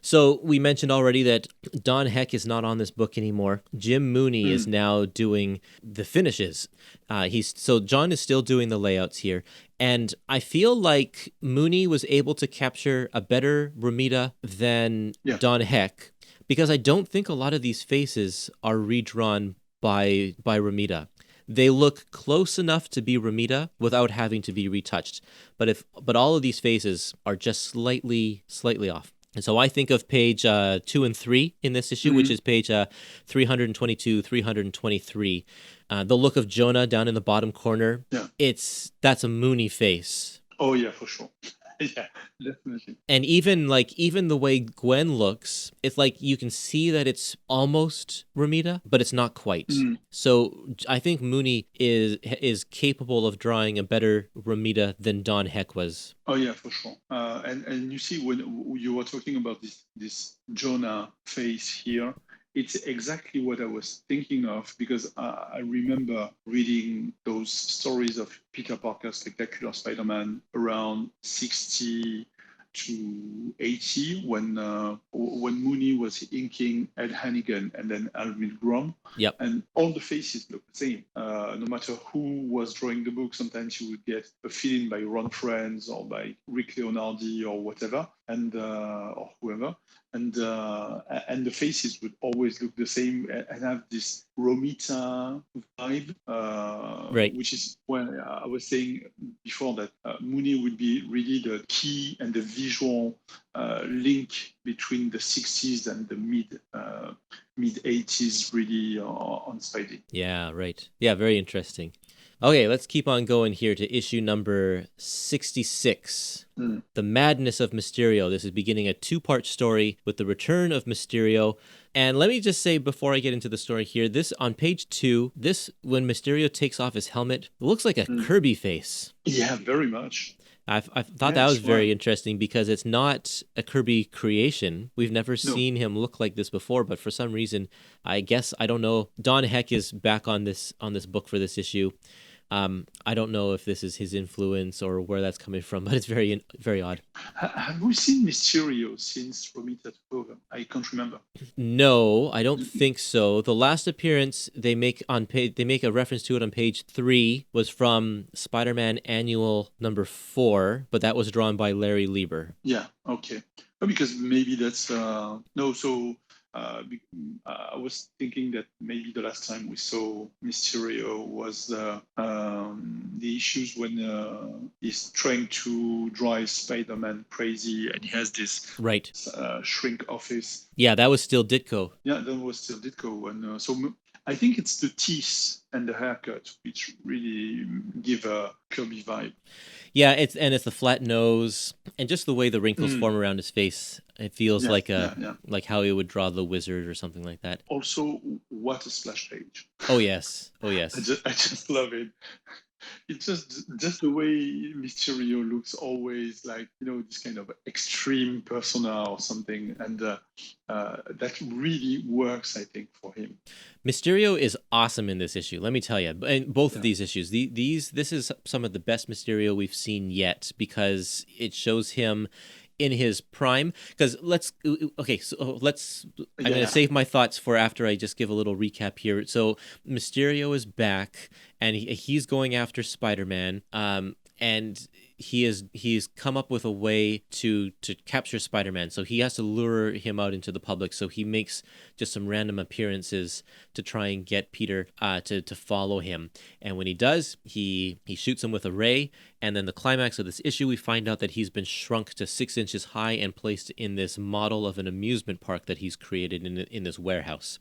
So we mentioned already that Don Heck is not on this book anymore. Jim Mooney is now doing the finishes. John is still doing the layouts here. And I feel like Mooney was able to capture a better Romita than Don Heck, because I don't think a lot of these faces are redrawn by Romita. They look close enough to be Romita without having to be retouched. But all of these faces are just slightly off. And so I think of page 2 and 3 in this issue, which is page 322, 323. The look of Jonah down in the bottom corner. Yeah. That's a Mooney face. Oh yeah, for sure. Yeah, definitely. And even the way Gwen looks, it's like you can see that it's almost Romita, but it's not quite. So I think Mooney is capable of drawing a better Romita than Don Heck was. Oh yeah, for sure. And you see, when you were talking about this Jonah face here, it's exactly what I was thinking of, because I remember reading those stories of Peter Parker's Spectacular Spider-Man around 60 to 80 when Mooney was inking Ed Hannigan and then Al Milgrom. Yep. And all the faces look the same. No matter who was drawing the book, sometimes you would get a fill-in by Ron Frenz or by Rick Leonardi or whatever, and or whoever. And the faces would always look the same and have this Romita vibe, right. Which is when I was saying before that Mooney would be really the key and the visual link between the 60s and the mid 80s, really, on Spidey. Yeah, right. Yeah, very interesting. Okay, let's keep on going here to issue number 66. The Madness of Mysterio. This is beginning a 2-part story with the return of Mysterio. And let me just say, before I get into the story here, this on page 2, when Mysterio takes off his helmet, it looks like a Kirby face. Yeah, very much. I thought that was very interesting, because it's not a Kirby creation. We've never seen him look like this before, but for some reason, I guess, I don't know, Don Heck is back on this book for this issue. I don't know if this is his influence or where that's coming from, but it's very, very odd. Have we seen Mysterio since Romita took over? I can't remember. No, I don't think so. The last appearance they make a reference to it on page 3 was from Spider-Man Annual number 4, but that was drawn by Larry Lieber. Yeah, okay. Because maybe that's no. So I was thinking that maybe the last time we saw Mysterio was the issues when he's trying to drive Spider-Man crazy, and he has this shrink office. Yeah, that was still Ditko. Yeah, that was still Ditko, and so I think it's the teeth and the haircut which really give a Kirby vibe. Yeah, it's the flat nose and just the way the wrinkles form around his face. It feels like how he would draw the Wizard or something like that. Also, what a splash page! Oh yes. I just love it. It's just the way Mysterio looks, always like, this kind of extreme persona or something, and that really works, I think, for him. Mysterio is awesome in this issue, let me tell you. In both of these issues, this is some of the best Mysterio we've seen yet, because it shows him in his prime. Because I'm Yeah. going to save my thoughts for after I just give a little recap here. So Mysterio is back, and he's going after Spider-Man. And he's come up with a way to capture Spider-Man. So he has to lure him out into the public. So he makes just some random appearances to try and get Peter to follow him. And when he does, he shoots him with a ray. And then the climax of this issue, we find out that he's been shrunk to 6 inches high and placed in this model of an amusement park that he's created in this warehouse.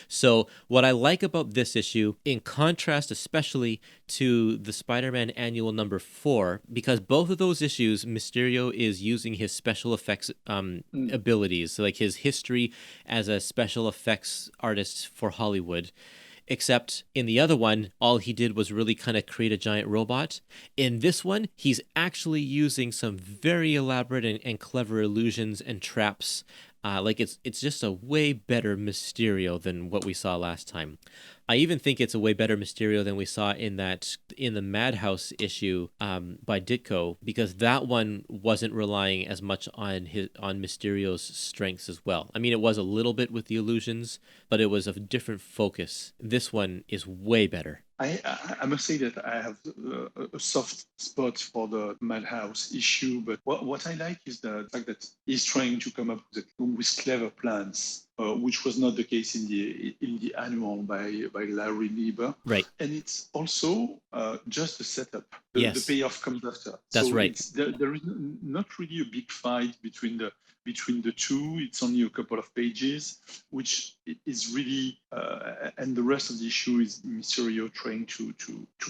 So what I like about this issue, in contrast especially to the Spider-Man Annual number 4, because both of those issues, Mysterio is using his special effects abilities, so like his history as a special effects artist for Hollywood. Except in the other one, all he did was really kind of create a giant robot. In this one, he's actually using some very elaborate and clever illusions and traps. It's just a way better Mysterio than what we saw last time. I even think it's a way better Mysterio than we saw in the Madhouse issue by Ditko, because that one wasn't relying as much on Mysterio's strengths as well. I mean, it was a little bit with the illusions, but it was a different focus. This one is way better. I must say that I have a soft spot for the Madhouse issue, but what I like is the fact that he's trying to come up with clever plans, which was not the case in the annual by Larry Lieber. Right. And it's also just the setup. Yes. The payoff comes after. That's right. There is not really a big fight between the two. It's only a couple of pages, which is really, and the rest of the issue is Mysterio trying to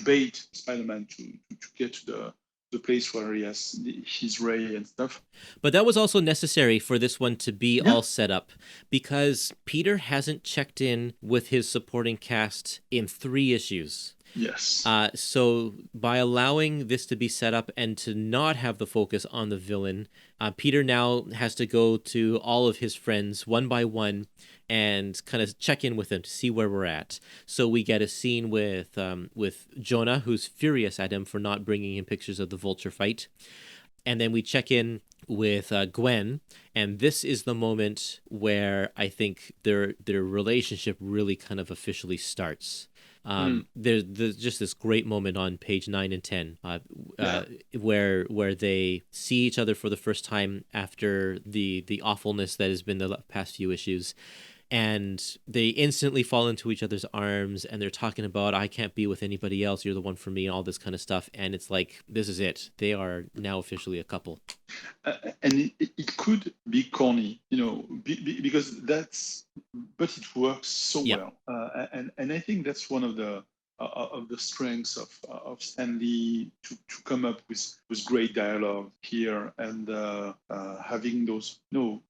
bait Spider-Man to get to the place where he has his ray and stuff. But that was also necessary for this one to be all set up, because Peter hasn't checked in with his supporting cast in 3 issues. Yes. So by allowing this to be set up and to not have the focus on the villain, Peter now has to go to all of his friends one by one and kind of check in with them to see where we're at. So we get a scene with Jonah, who's furious at him for not bringing him pictures of the Vulture fight. And then we check in with Gwen, and this is the moment where I think their relationship really kind of officially starts. There's just this great moment on page 9 and 10 where they see each other for the first time after the awfulness that has been the past few issues. And they instantly fall into each other's arms, and they're talking about, I can't be with anybody else, you're the one for me, and all this kind of stuff. And it's like, this is it. They are now officially a couple. And it could be corny, because but it works so well. And I think that's one of the strengths of Stan Lee to come up with great dialogue here, and having those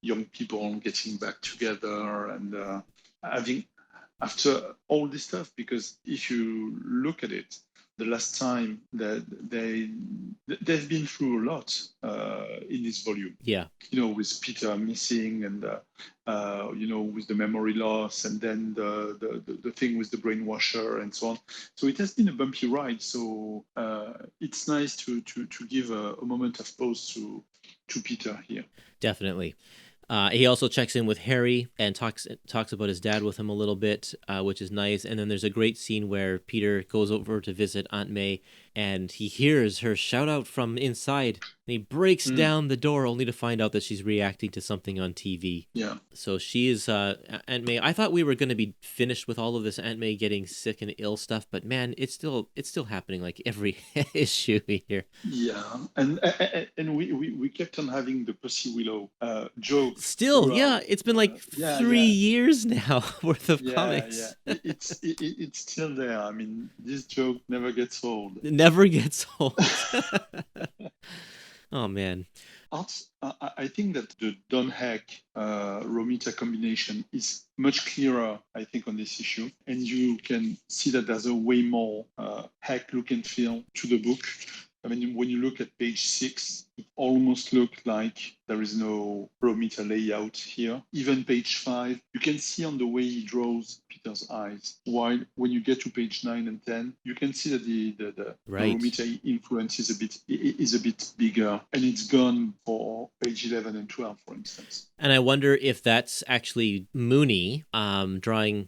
young people getting back together and having, after all this stuff, because if you look at it, the last time that they've been through a lot in this volume. Yeah. With Peter missing and with the memory loss, and then the thing with the brainwasher and so on. So it has been a bumpy ride. So it's nice to give a moment of pause to Peter here. Definitely. He also checks in with Harry and talks about his dad with him a little bit, which is nice. And then there's a great scene where Peter goes over to visit Aunt May, and he hears her shout out from inside. And he breaks down the door only to find out that she's reacting to something on TV. Yeah. So she is Aunt May. I thought we were going to be finished with all of this Aunt May getting sick and ill stuff, but man, it's still happening like every issue here. Yeah, and we kept on having the Pussy Willow joke. Still, it's been like 3 years now worth of comics. Yeah, it's still there. I mean, this joke never gets old. Never gets old. Oh man. I think that the Don Heck Romita combination is much clearer, I think, on this issue, and you can see that there's a way more Heck look and feel to the book. I mean, when you look at page 6, it almost looked like there is no Romita layout here. Even page 5, you can see on the way he draws Peter's eyes. While when you get to page 9 and 10, you can see that the Right. Romita influence is a bit bigger, and it's gone for page 11 and 12, for instance. And I wonder if that's actually Mooney trying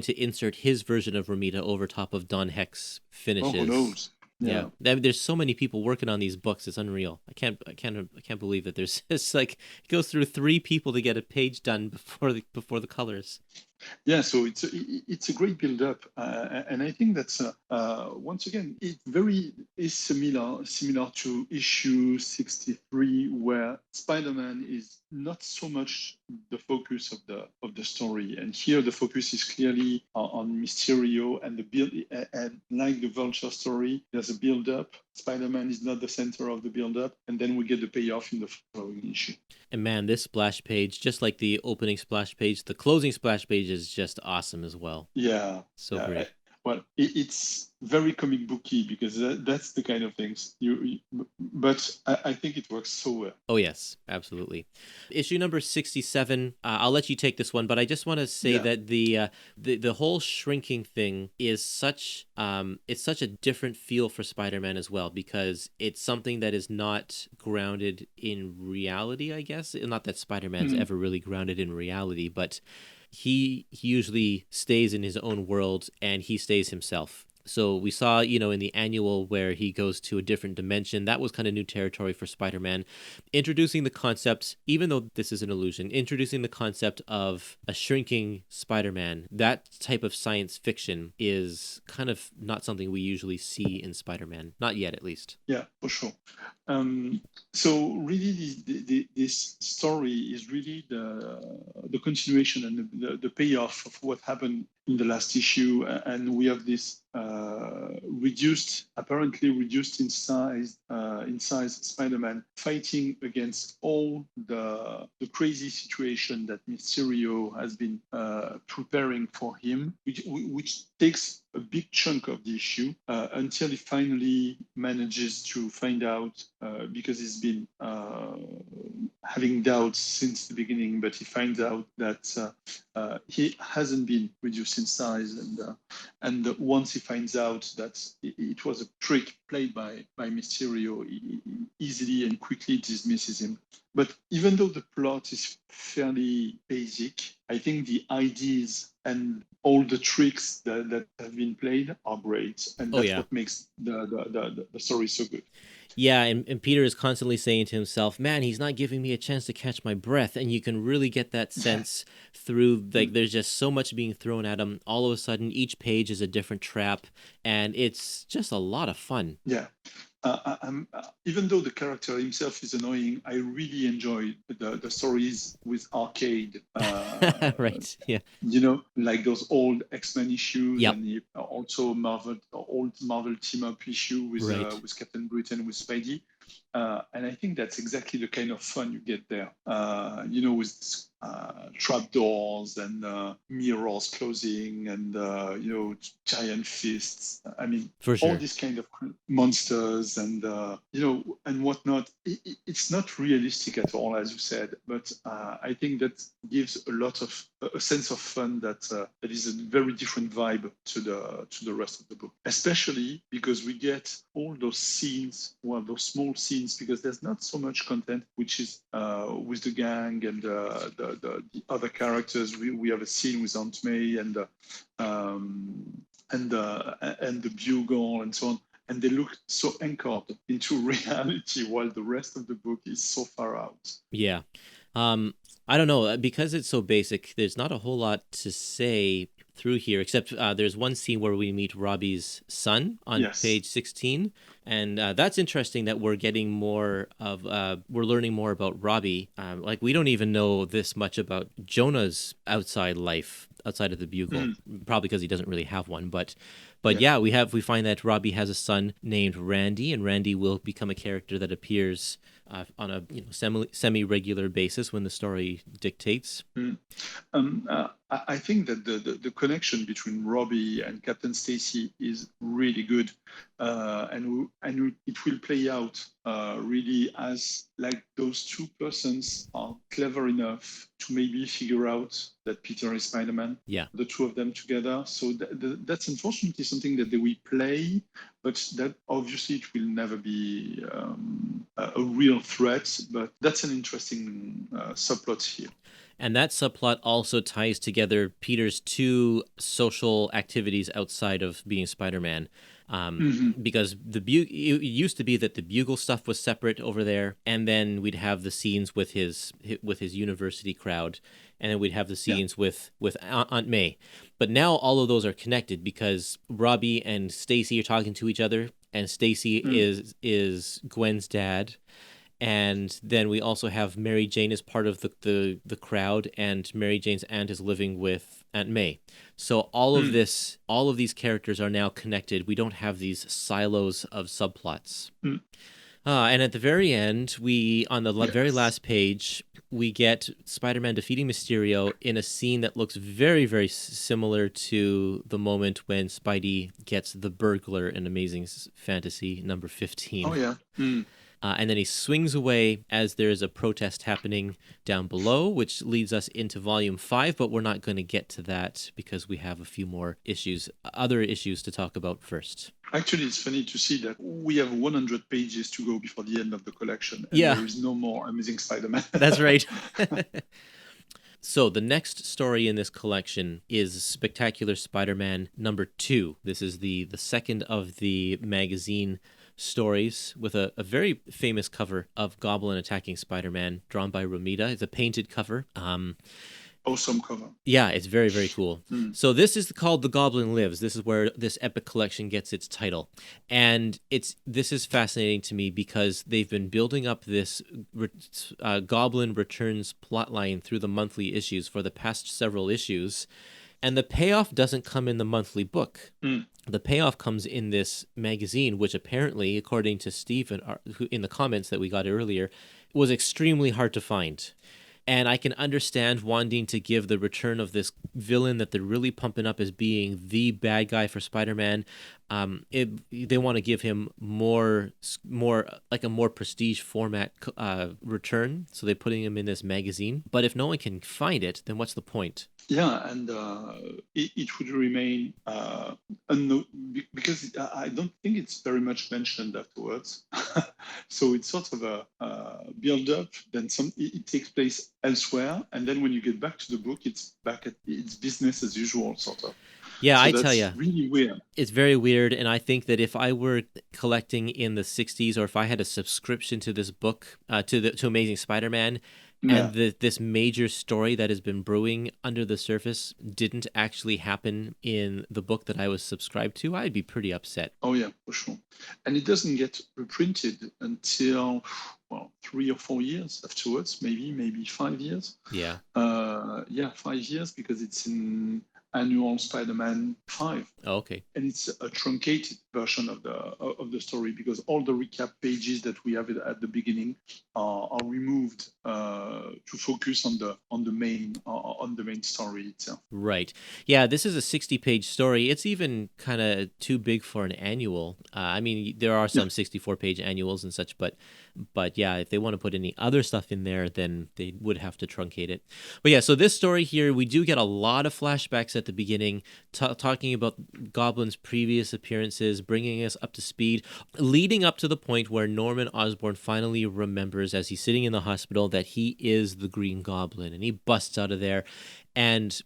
to insert his version of Romita over top of Don Heck's finishes. Oh, who knows? Yeah. There's so many people working on these books. It's unreal. I can't believe that there's it's like it goes through 3 people to get a page done before the colors. Yeah, so it's a great build-up, and I think that's once again it is similar to issue 63, where Spider-Man is not so much the focus of the story, and here the focus is clearly on Mysterio and the build, and like the Vulture story, there's a build-up. Spider-Man is not the center of the build-up, and then we get the payoff in the following issue. And man, this splash page, just like the opening splash page, the closing splash page is just awesome as well. Yeah. So great. Well, it's very comic booky because that's the kind of things but I think it works so well. Oh yes, absolutely. Issue number 67. I'll let you take this one, but I just want to say that the whole shrinking thing is such a different feel for Spider-Man as well, because it's something that is not grounded in reality, I guess. Not that Spider-Man's ever really grounded in reality, but he usually stays in his own world and he stays himself. So we saw, in the annual where he goes to a different dimension, that was kind of new territory for Spider-Man. Introducing the concept, even though this is an illusion, introducing the concept of a shrinking Spider-Man, that type of science fiction is kind of not something we usually see in Spider-Man. Not yet, at least. Yeah, for sure. So really, this story is really the continuation and the payoff of what happened in the last issue, and we have this apparently reduced in size Spider-Man fighting against all the crazy situation that Mysterio has been preparing for him, which takes a big chunk of the issue until he finally manages to find out, because he's been having doubts since the beginning, but he finds out that he hasn't been reduced in size, and once he finds out that it was a trick played by Mysterio, he easily and quickly dismisses him. But even though the plot is fairly basic, I think the ideas and all the tricks that have been played are great, and that's what makes the story so good. Yeah, and Peter is constantly saying to himself, man, he's not giving me a chance to catch my breath. And you can really get that sense through, like, there's just so much being thrown at him. All of a sudden, each page is a different trap, and it's just a lot of fun. Yeah. Even though the character himself is annoying, I really enjoy the stories with Arcade. Right, yeah. Like those old X-Men issues, yep. And also old Marvel team-up issue with Captain Britain, with Spidey. And I think that's exactly the kind of fun you get there, with trapdoors and mirrors closing and, giant fists. I mean, for sure. All these kind of monsters and, and whatnot. It's not realistic at all, as you said, but I think that gives a sense of fun that is a very different vibe to the rest of the book, especially because we get all those scenes, those small scenes, because there's not so much content which is with the gang and the other characters. We have a scene with Aunt May and the Bugle and so on, and they look so anchored into reality, while the rest of the book is so far out. Yeah. I don't know, because it's so basic, there's not a whole lot to say through here, except there's one scene where we meet Robbie's son on page 16, and that's interesting that we're getting we're learning more about Robbie. Like, we don't even know this much about Jonah's outside life, outside of the Bugle, probably because he doesn't really have one, but we find that Robbie has a son named Randy, and Randy will become a character that appears on a semi-regular basis when the story dictates. I think that the connection between Robbie and Captain Stacy is really good, and it will play out really as like those two persons are clever enough to maybe figure out that Peter is Spider-Man. Yeah. The two of them together. So that's unfortunately something that they will play, but that obviously it will never be a real threat. But that's an interesting subplot here. And that subplot also ties together Peter's two social activities outside of being Spider-Man. Because it used to be that the Bugle stuff was separate over there, and then we'd have the scenes with his university crowd, and then we'd have the scenes with Aunt May. But now all of those are connected because Robbie and Stacy are talking to each other, and Stacy is Gwen's dad. And then we also have Mary Jane as part of the crowd, and Mary Jane's aunt is living with Aunt May. So all of these characters are now connected. We don't have these silos of subplots. And at the very end, on the very last page, we get Spider-Man defeating Mysterio in a scene that looks very, very similar to the moment when Spidey gets the burglar in Amazing Fantasy number 15. Oh, yeah. And then he swings away as there is a protest happening down below, which leads us into Volume 5, but we're not going to get to that because we have a few more other issues to talk about first. Actually, it's funny to see that we have 100 pages to go before the end of the collection, and there is no more Amazing Spider-Man. That's right. So the next story in this collection is Spectacular Spider-Man number 2. This is the second of the magazine stories with a very famous cover of Goblin attacking Spider-Man drawn by Romita. It's a painted cover. Awesome cover. Yeah, it's very, very cool. So this is called The Goblin Lives. This is where this epic collection gets its title. And this is fascinating to me because they've been building up this Goblin Returns plotline through the monthly issues for the past several issues. And the payoff doesn't come in the monthly book. The payoff comes in this magazine, which apparently, according to Steve in the comments that we got earlier, was extremely hard to find. And I can understand wanting to give the return of this villain that they're really pumping up as being the bad guy for Spider-Man. They want to give him more like a more prestige format return. So they're putting him in this magazine. But if no one can find it, then what's the point? Yeah, and it would remain unknown because I don't think it's very much mentioned afterwards. So it's sort of a build-up. Then it takes place elsewhere, and then when you get back to the book, it's back at its business as usual, sort of. Yeah, so I that's tell you, really weird. It's very weird, and I think that if I were collecting in the '60s, or if I had a subscription to this book, to Amazing Spider-Man. And this major story that has been brewing under the surface didn't actually happen in the book that I was subscribed to, I'd be pretty upset. Oh, yeah, for sure. And it doesn't get reprinted until, 3 or 4 years afterwards, maybe 5 years. Yeah. 5 years, because it's in Annual Spider-Man 5. Oh, okay. And it's a truncated version of the story because all the recap pages that we have at the beginning are removed to focus on the main story itself. Right. Yeah, this is a 60-page story. It's even kind of too big for an annual. I mean, there are some 64-page annuals and such, but yeah, if they want to put any other stuff in there, then they would have to truncate it. But yeah, so this story here, we do get a lot of flashbacks at the beginning, talking about Goblin's previous appearances, bringing us up to speed, leading up to the point where Norman Osborn finally remembers as he's sitting in the hospital that he is the Green Goblin, and he busts out of there and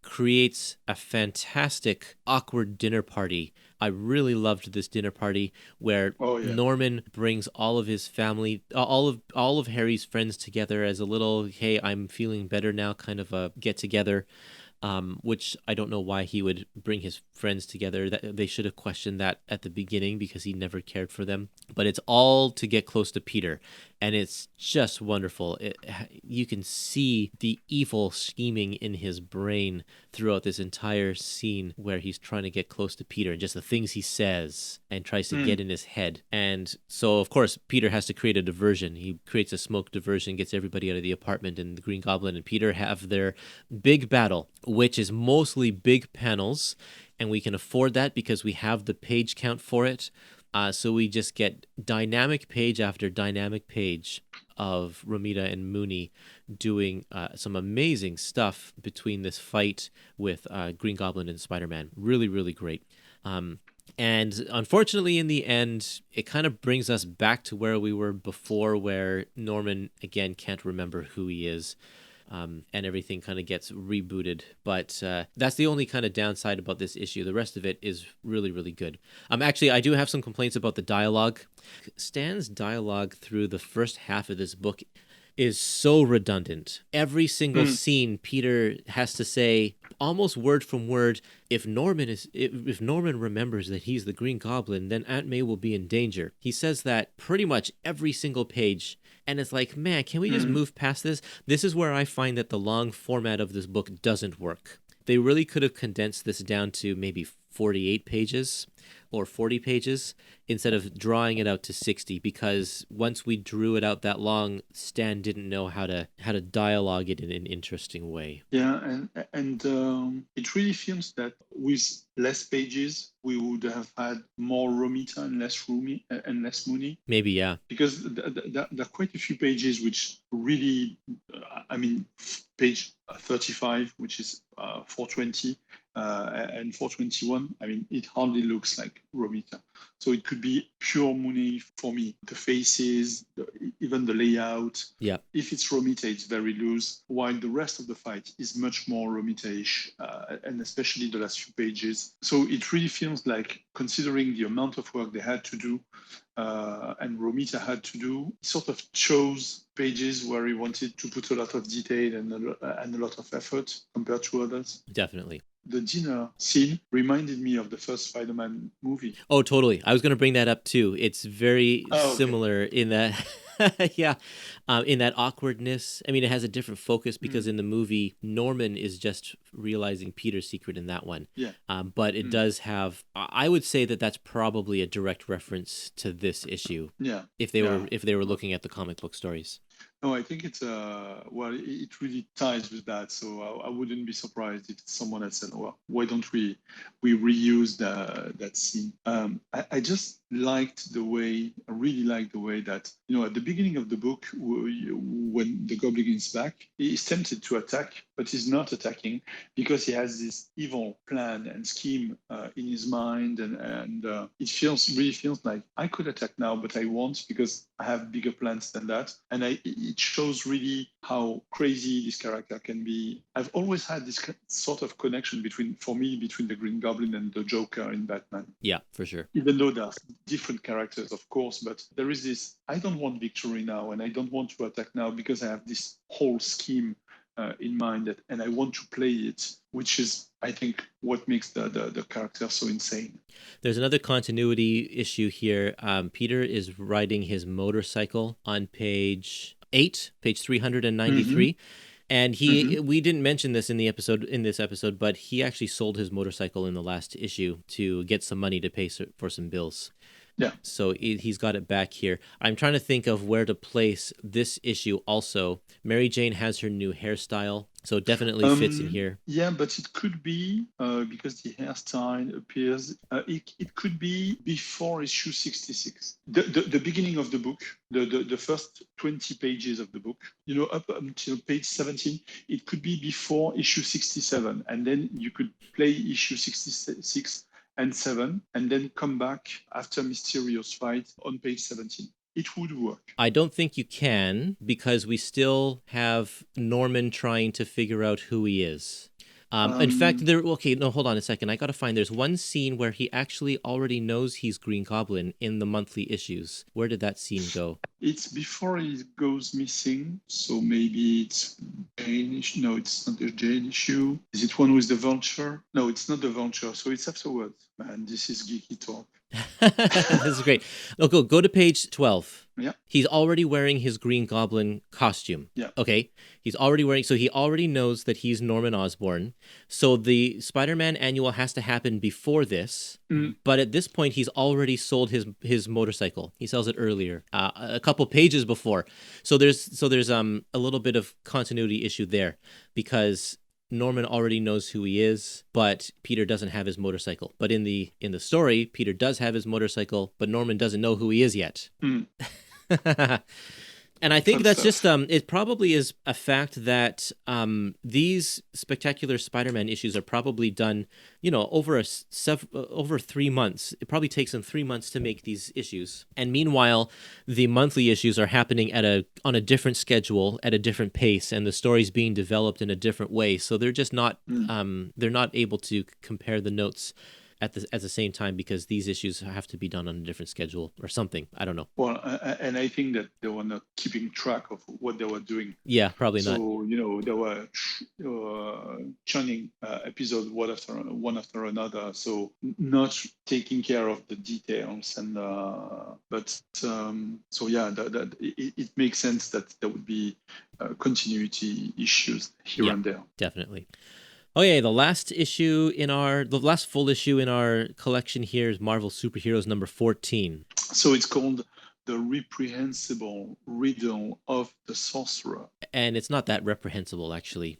creates a fantastic awkward dinner party. I really loved this dinner party where Norman brings all of his family, all of Harry's friends together as a little, hey, I'm feeling better now kind of a get together. Which I don't know why he would bring his friends together. That they should have questioned that at the beginning because he never cared for them. But it's all to get close to Peter. and it's just wonderful. You can see the evil scheming in his brain throughout this entire scene where he's trying to get close to Peter and just the things he says and tries to get in his head. And so, of course, Peter has to create a diversion. He creates a smoke diversion, gets everybody out of the apartment, and the Green Goblin and Peter have their big battle, which is mostly big panels, and we can afford that because we have the page count for it. So we just get dynamic page after dynamic page of Romita and Mooney doing some amazing stuff between this fight with Green Goblin and Spider-Man. Really, really great. And unfortunately, in the end, it kind of brings us back to where we were before, where Norman, again, can't remember who he is. And everything kind of gets rebooted. But that's the only kind of downside about this issue. The rest of it is really, really good. Actually, I do have some complaints about the dialogue. Stan's dialogue through the first half of this book is so redundant. Every single scene, Peter has to say, almost word from word, if Norman remembers that he's the Green Goblin, then Aunt May will be in danger. He says that pretty much every single page. And it's like, man, can we just move past this? This is where I find that the long format of this book doesn't work. They really could have condensed this down to maybe 48 pages or 40 pages instead of drawing it out to 60, because once we drew it out that long, Stan didn't know how to dialogue it in an interesting way. Yeah, and it really feels that with less pages, we would have had more Romita and less Mooney. Maybe, yeah. Because there are quite a few pages which really, page 35, which is 420, and 421, it hardly looks like Romita. So it could be pure Mooney for me. The faces, even the layout. Yeah. If it's Romita, it's very loose, while the rest of the fight is much more Romita-ish, and especially the last few pages. So it really feels like, considering the amount of work they had to do, and Romita had to do, he sort of chose pages where he wanted to put a lot of detail and a lot of effort compared to others. Definitely. The dinner scene reminded me of the first Spider-Man movie. Oh, totally. I was going to bring that up too. It's very similar in that, in that awkwardness. It has a different focus because in the movie, Norman is just realizing Peter's secret in that one. Yeah. But it does have, I would say that that's probably a direct reference to this issue. Yeah. If they were looking at the comic book stories. No, I think it's it really ties with that. So I wouldn't be surprised if someone had said, "Well, why don't we reuse that scene?" I just liked the way. I really liked the way that, at the beginning of the book, when the Goblin is back, he's tempted to attack, but he's not attacking because he has this evil plan and scheme in his mind, and it really feels like I could attack now, but I won't because I have bigger plans than that, and it shows really how crazy this character can be. I've always had this sort of connection between the Green Goblin and the Joker in Batman. Yeah, for sure. Even though they're different characters, of course, but there is this, I don't want victory now, and I don't want to attack now because I have this whole scheme in mind, and I want to play it, which is, I think, what makes the character so insane. There's another continuity issue here. Peter is riding his motorcycle on page 393. And we didn't mention this in this episode, but he actually sold his motorcycle in the last issue to get some money to pay for some bills. Yeah. So he's got it back here. I'm trying to think of where to place this issue also. Mary Jane has her new hairstyle, so it definitely fits in here. Yeah, but it could be, because the hairstyle appears, it could be before issue 66. The beginning of the book, the first 20 pages of the book, up until page 17, it could be before issue 67. And then you could play issue 66 and 7, and then come back after Mysterio's fight on page 17. It would work. I don't think you can, because we still have Norman trying to figure out who he is. In fact, hold on a second. I gotta find, there's one scene where he actually already knows he's Green Goblin in the monthly issues. Where did that scene go? It's before he goes missing, so maybe it's Jane issue. No, it's not the Jane issue. Is it one with the Vulture? No, it's not the Vulture, so it's afterwards. Man, this is geeky talk. This is great. Oh, go to page 12. Yeah. He's already wearing his Green Goblin costume. Yeah. Okay. He's already wearing, so he already knows that he's Norman Osborn. So the Spider-Man annual has to happen before this. But at this point, he's already sold his motorcycle. He sells it earlier, a couple pages before. So there's a little bit of continuity issue there, because Norman already knows who he is, but Peter doesn't have his motorcycle. But in the story, Peter does have his motorcycle, but Norman doesn't know who he is yet. And I think that's just it probably is a fact that these spectacular Spider-Man issues are probably done, over over 3 months. It probably takes them 3 months to make these issues. And meanwhile, the monthly issues are happening on a different schedule, at a different pace, and the story's being developed in a different way. So they're just not they're not able to compare the notes at the same time, because these issues have to be done on a different schedule or something. I don't know. Well, and I think that they were not keeping track of what they were doing. Yeah, probably not. So, they were churning episodes one after another. So not taking care of the details. And it makes sense that there would be continuity issues here and there. Definitely. Okay, the last full issue in our collection here is Marvel Superheroes number 14. So it's called The Reprehensible Riddle of the Sorcerer. And it's not that reprehensible, actually.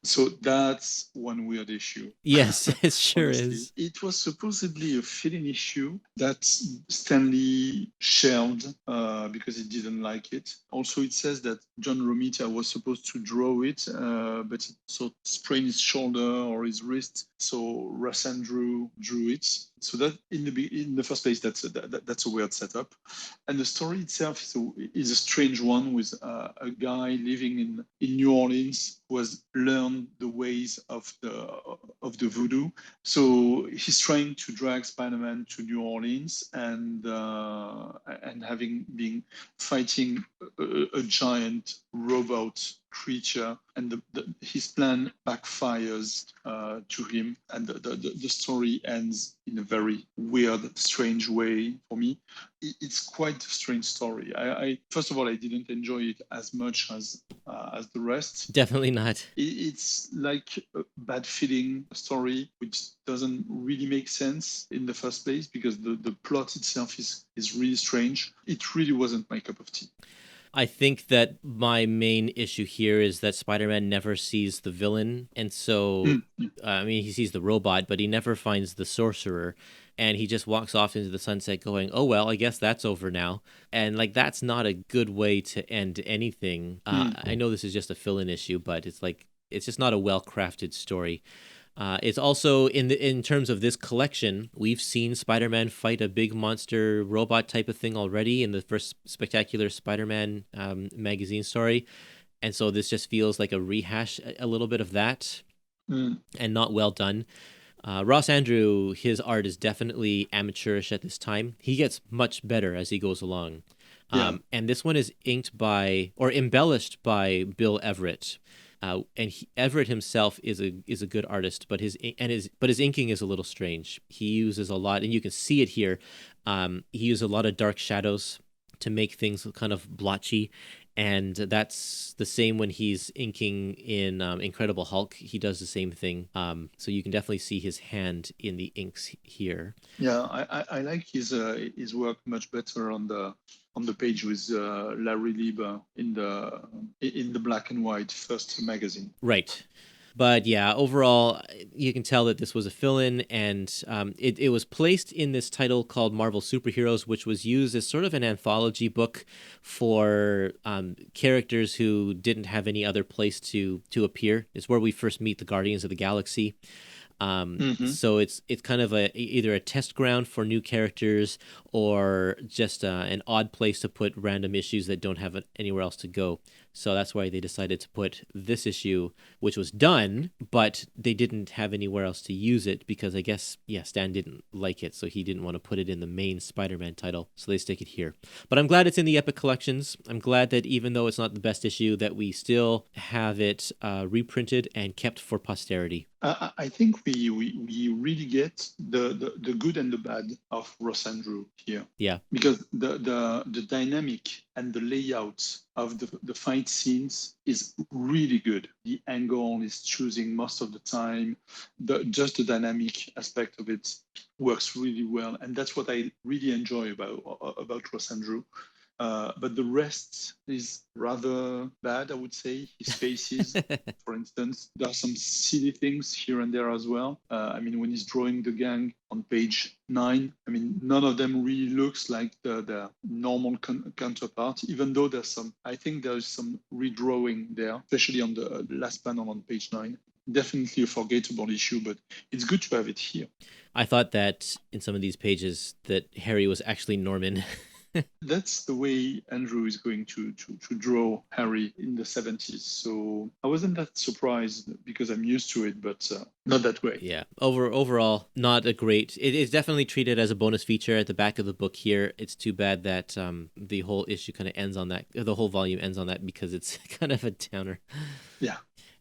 So that's one weird issue. Yes, it sure is. It was supposedly a fill-in issue that Stanley shelved because he didn't like it. Also, it says that John Romita was supposed to draw it, but it sort of sprained his shoulder or his wrist. So Russ Andrew drew it. So that in the first place, that's a weird setup. And the story itself is a strange one, with a guy living in New Orleans who has learned the ways of the voodoo. So he's trying to drag Spider-Man to New Orleans, and been fighting a giant robot creature, and his plan backfires to him, and the story ends in a very weird, strange way for me. It's quite a strange story. I first of all, I didn't enjoy it as much as the rest. Definitely not. It's like a bad feeling story, which doesn't really make sense in the first place, because the plot itself is really strange. It really wasn't my cup of tea. I think that my main issue here is that Spider-Man never sees the villain. And so, he sees the robot, but he never finds the sorcerer. And he just walks off into the sunset going, oh, well, I guess that's over now. And that's not a good way to end anything. I know this is just a fill-in issue, but it's just not a well-crafted story. It's also in terms of this collection, we've seen Spider-Man fight a big monster robot type of thing already in the first Spectacular Spider-Man magazine story, and so this just feels like a rehash, a little bit of that, and not well done. Ross Andrew, his art is definitely amateurish at this time. He gets much better as he goes along. And this one is embellished by Bill Everett. Everett himself is a good artist, but his inking is a little strange. He uses a lot, and you can see it here. He uses a lot of dark shadows to make things kind of blotchy, and that's the same when he's inking in Incredible Hulk. He does the same thing. So you can definitely see his hand in the inks here. Yeah, I like his work much better on the page with Larry Lieber in the black and white first magazine. Right. But yeah, overall, you can tell that this was a fill-in, and it was placed in this title called Marvel Superheroes, which was used as sort of an anthology book for characters who didn't have any other place to appear. It's where we first meet the Guardians of the Galaxy. So it's kind of either a test ground for new characters, or just an odd place to put random issues that don't have anywhere else to go. So that's why they decided to put this issue, which was done, but they didn't have anywhere else to use it because I guess, Stan didn't like it, so he didn't want to put it in the main Spider-Man title, so they stick it here. But I'm glad it's in the Epic Collections. I'm glad that even though it's not the best issue, that we still have it reprinted and kept for posterity. I think we really get the good and the bad of Ross Andrew here. Yeah. Because the dynamic and the layout of the fight scenes is really good. The angle is choosing most of the time. Just the dynamic aspect of it works really well. And that's what I really enjoy about Ross Andrew. But the rest is rather bad, I would say. His faces, for instance, there are some silly things here and there as well. When he's drawing the gang on page 9, none of them really looks like the normal counterpart, even though I think there's some redrawing there, especially on the last panel on page 9. Definitely a forgettable issue, but it's good to have it here. I thought that in some of these pages that Harry was actually Norman. That's the way Andrew is going to draw Harry in the 70s. So I wasn't that surprised because I'm used to it, but not that great. Yeah. Overall, not a great... It is definitely treated as a bonus feature at the back of the book here. It's too bad that the whole issue kind of ends on that. The whole volume ends on that because it's kind of a downer. Yeah.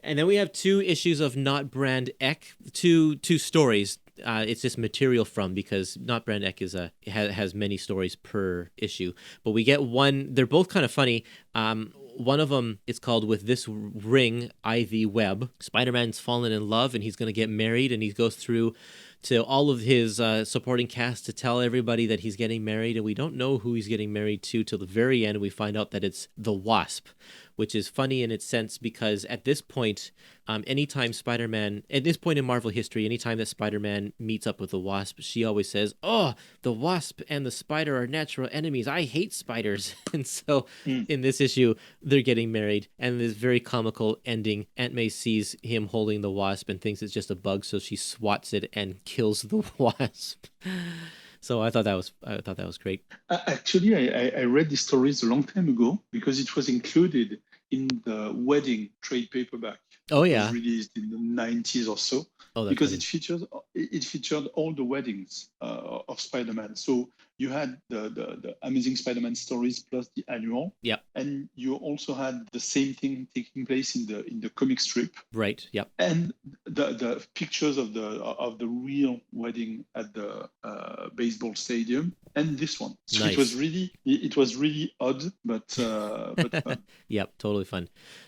And then we have 2 issues of Not Brand Echh, two stories. It's just material from, because Not Brand Echh has many stories per issue. But we get one. They're both kind of funny. One of them is called With This Ring, I Thee Web. Spider-Man's fallen in love and he's going to get married, and he goes through to all of his supporting cast to tell everybody that he's getting married, and we don't know who he's getting married to till the very end. We find out that it's the Wasp, which is funny in its sense because at this point, anytime Spider-Man, at this point in Marvel history, anytime that Spider-Man meets up with the Wasp, she always says, "Oh, the Wasp and the Spider are natural enemies. I hate spiders." And so in this issue, they're getting married, and this very comical ending. Aunt May sees him holding the Wasp and thinks it's just a bug, so she swats it and kills the Wasp. So I thought that was great. Actually, I read these stories a long time ago because it was included in the Wedding trade paperback. Oh yeah, it was released in the 90s or so. Oh, because funny. it featured all the weddings of Spider-Man. So you had the Amazing Spider-Man stories plus the annual. Yep. And you also had the same thing taking place in the comic strip. Right. Yep. And the pictures of the real wedding at the baseball stadium, and this one. So nice. It was really odd, but fun. Yep, totally fun.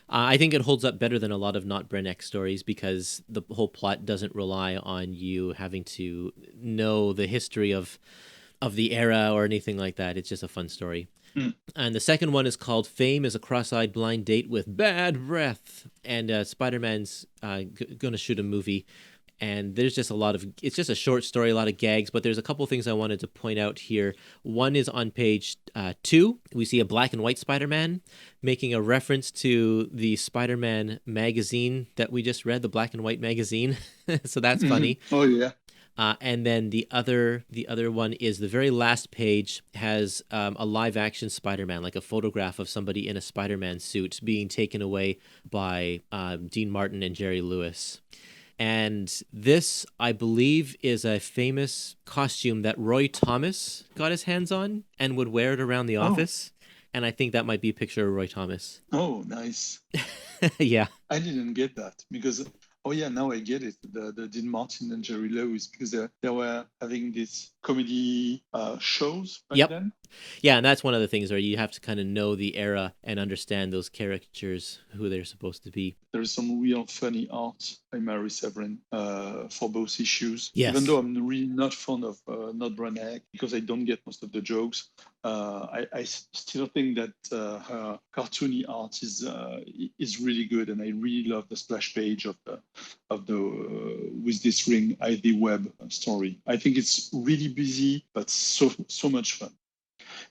I think it holds up better than a lot of Not Brand Echh stories because the whole plot doesn't rely on you having to know the history of the era or anything like that. It's just a fun story. And the second one is called Fame is a Cross-Eyed Blind Date with Bad Breath. And Spider-Man's going to shoot a movie. And there's just it's just a short story, a lot of gags, but there's a couple things I wanted to point out here. One is on page 2. We see a black and white Spider-Man making a reference to the Spider-Man magazine that we just read, the black and white magazine. So that's funny. Oh, yeah. And then the other one is the very last page has a live action Spider-Man, like a photograph of somebody in a Spider-Man suit being taken away by Dean Martin and Jerry Lewis. And this, I believe, is a famous costume that Roy Thomas got his hands on and would wear it around the office. And I think that might be a picture of Roy Thomas. Oh, nice. Yeah. I didn't get that because... Oh yeah, now I get it. The Dean Martin and Jerry Lewis, because they were having these comedy shows back then. Yeah, and that's one of the things where you have to kind of know the era and understand those characters, who they're supposed to be. There's some real funny art by Mary Severin for both issues. Yes. Even though I'm really not fond of Not Brand Echh because I don't get most of the jokes, I still think that her cartoony art is really good, and I really love the splash page of the With This Ring, I Thee Web story. I think it's really busy, but so much fun.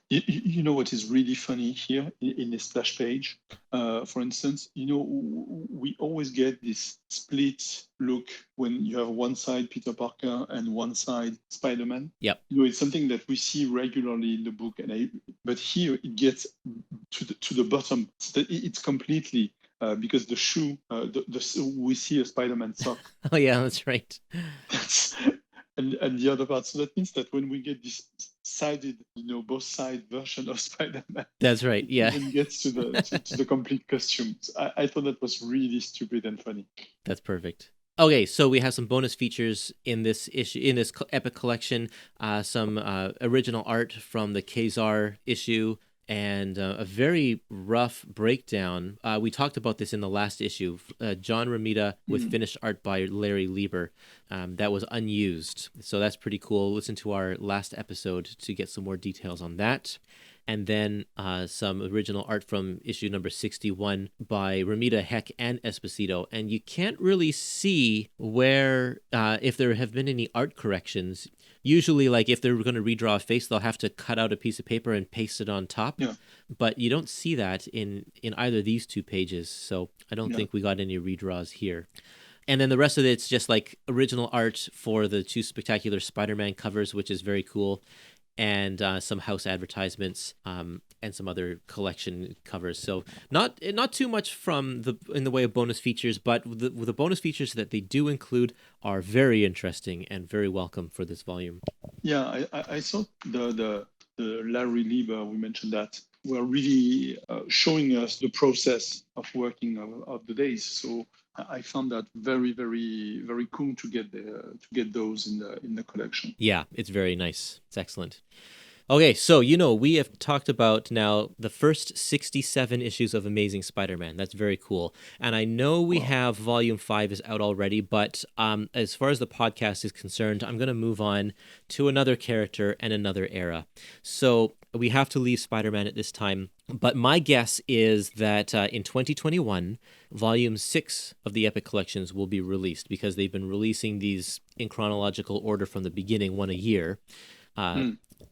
You know what is really funny here in this splash page? For instance, we always get this split look when you have one side Peter Parker and one side Spider-Man. Yep. It's something that we see regularly in the book, but here it gets to the bottom. It's completely because the shoe, we see a Spider-Man sock. Oh yeah, that's right. And the other part. So that means that when we get this sided, both side version of Spider-Man, That's right. Yeah. it even gets to the complete costumes. I thought that was really stupid and funny. That's perfect. Okay, so we have some bonus features in this issue, in this Epic collection. Some original art from the Kazar issue, and a very rough breakdown. We talked about this in the last issue. John Romita with finished art by Larry Lieber. That was unused, so that's pretty cool. Listen to our last episode to get some more details on that. And then some original art from issue number 61 by Romita, Echh, and Esposito. And you can't really see where, if there have been any art corrections. Usually, like if they're going to redraw a face, they'll have to cut out a piece of paper and paste it on top. Yeah. But you don't see that in either of these two pages. So I don't think we got any redraws here. And then the rest of it's just like original art for the two Spectacular Spider-Man covers, which is very cool. And some house advertisements and some other collection covers. So not too much in the way of bonus features, but the bonus features that they do include are very interesting and very welcome for this volume. Yeah, I thought the Larry Lieber, we mentioned that, were really showing us the process of working of the days. So I found that very, very, very cool to get those in the collection. Yeah, it's very nice. It's excellent. Okay, so we have talked about now the first 67 issues of Amazing Spider-Man. That's very cool. And I know we have Volume 5 is out already, but as far as the podcast is concerned, I'm going to move on to another character and another era. So we have to leave Spider-Man at this time. But my guess is that in 2021, Volume 6 of the Epic Collections will be released because they've been releasing these in chronological order from the beginning, one a year.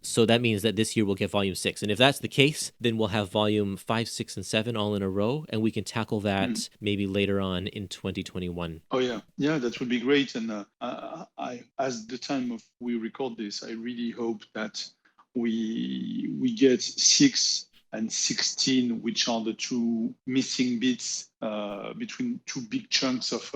So that means that this year we'll get Volume 6. And if that's the case, then we'll have Volume 5, 6, and 7 all in a row, and we can tackle that maybe later on in 2021. Oh, yeah. Yeah, that would be great. And as the time of we record this, I really hope that we get 6 and 16, which are the two missing bits between two big chunks of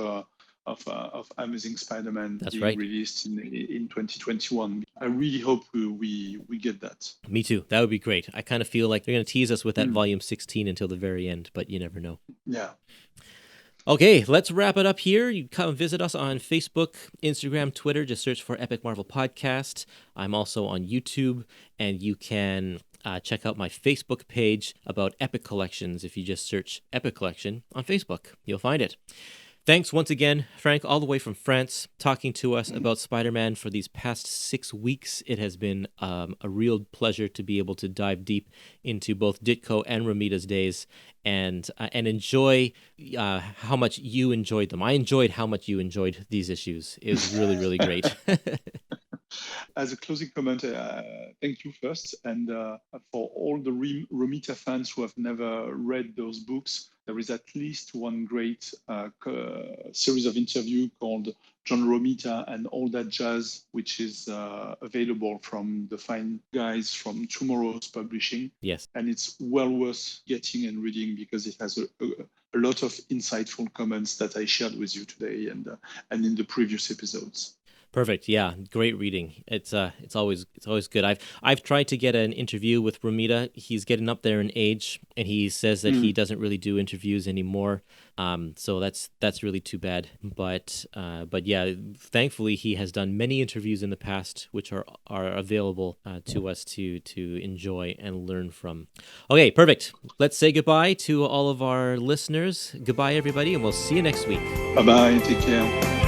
Amazing Spider-Man being released in 2021. I really hope we get that. Me too. That would be great. I kind of feel like they're going to tease us with that Volume 16 until the very end, but you never know. Yeah. Okay, let's wrap it up here. You come visit us on Facebook, Instagram, Twitter. Just search for Epic Marvel Podcast. I'm also on YouTube, and you can check out my Facebook page about Epic Collections. If you just search Epic Collection on Facebook, you'll find it. Thanks once again, Frank, all the way from France, talking to us about Spider-Man for these past 6 weeks. It has been a real pleasure to be able to dive deep into both Ditko and Romita's days and enjoy how much you enjoyed them. I enjoyed how much you enjoyed these issues. It was really, really great. As a closing comment, thank you first. And for all the Romita fans who have never read those books, there is at least one great series of interviews called John Romita and All That Jazz, which is available from the fine guys from Tomorrow's Publishing. Yes. And it's well worth getting and reading because it has a lot of insightful comments that I shared with you today and in the previous episodes. Perfect. Yeah, great reading. It's always good. I've tried to get an interview with Romita. He's getting up there in age, and he says that he doesn't really do interviews anymore. So that's really too bad. But yeah, thankfully he has done many interviews in the past, which are available to us to enjoy and learn from. Okay, perfect. Let's say goodbye to all of our listeners. Goodbye, everybody, and we'll see you next week. Bye-bye. Take care.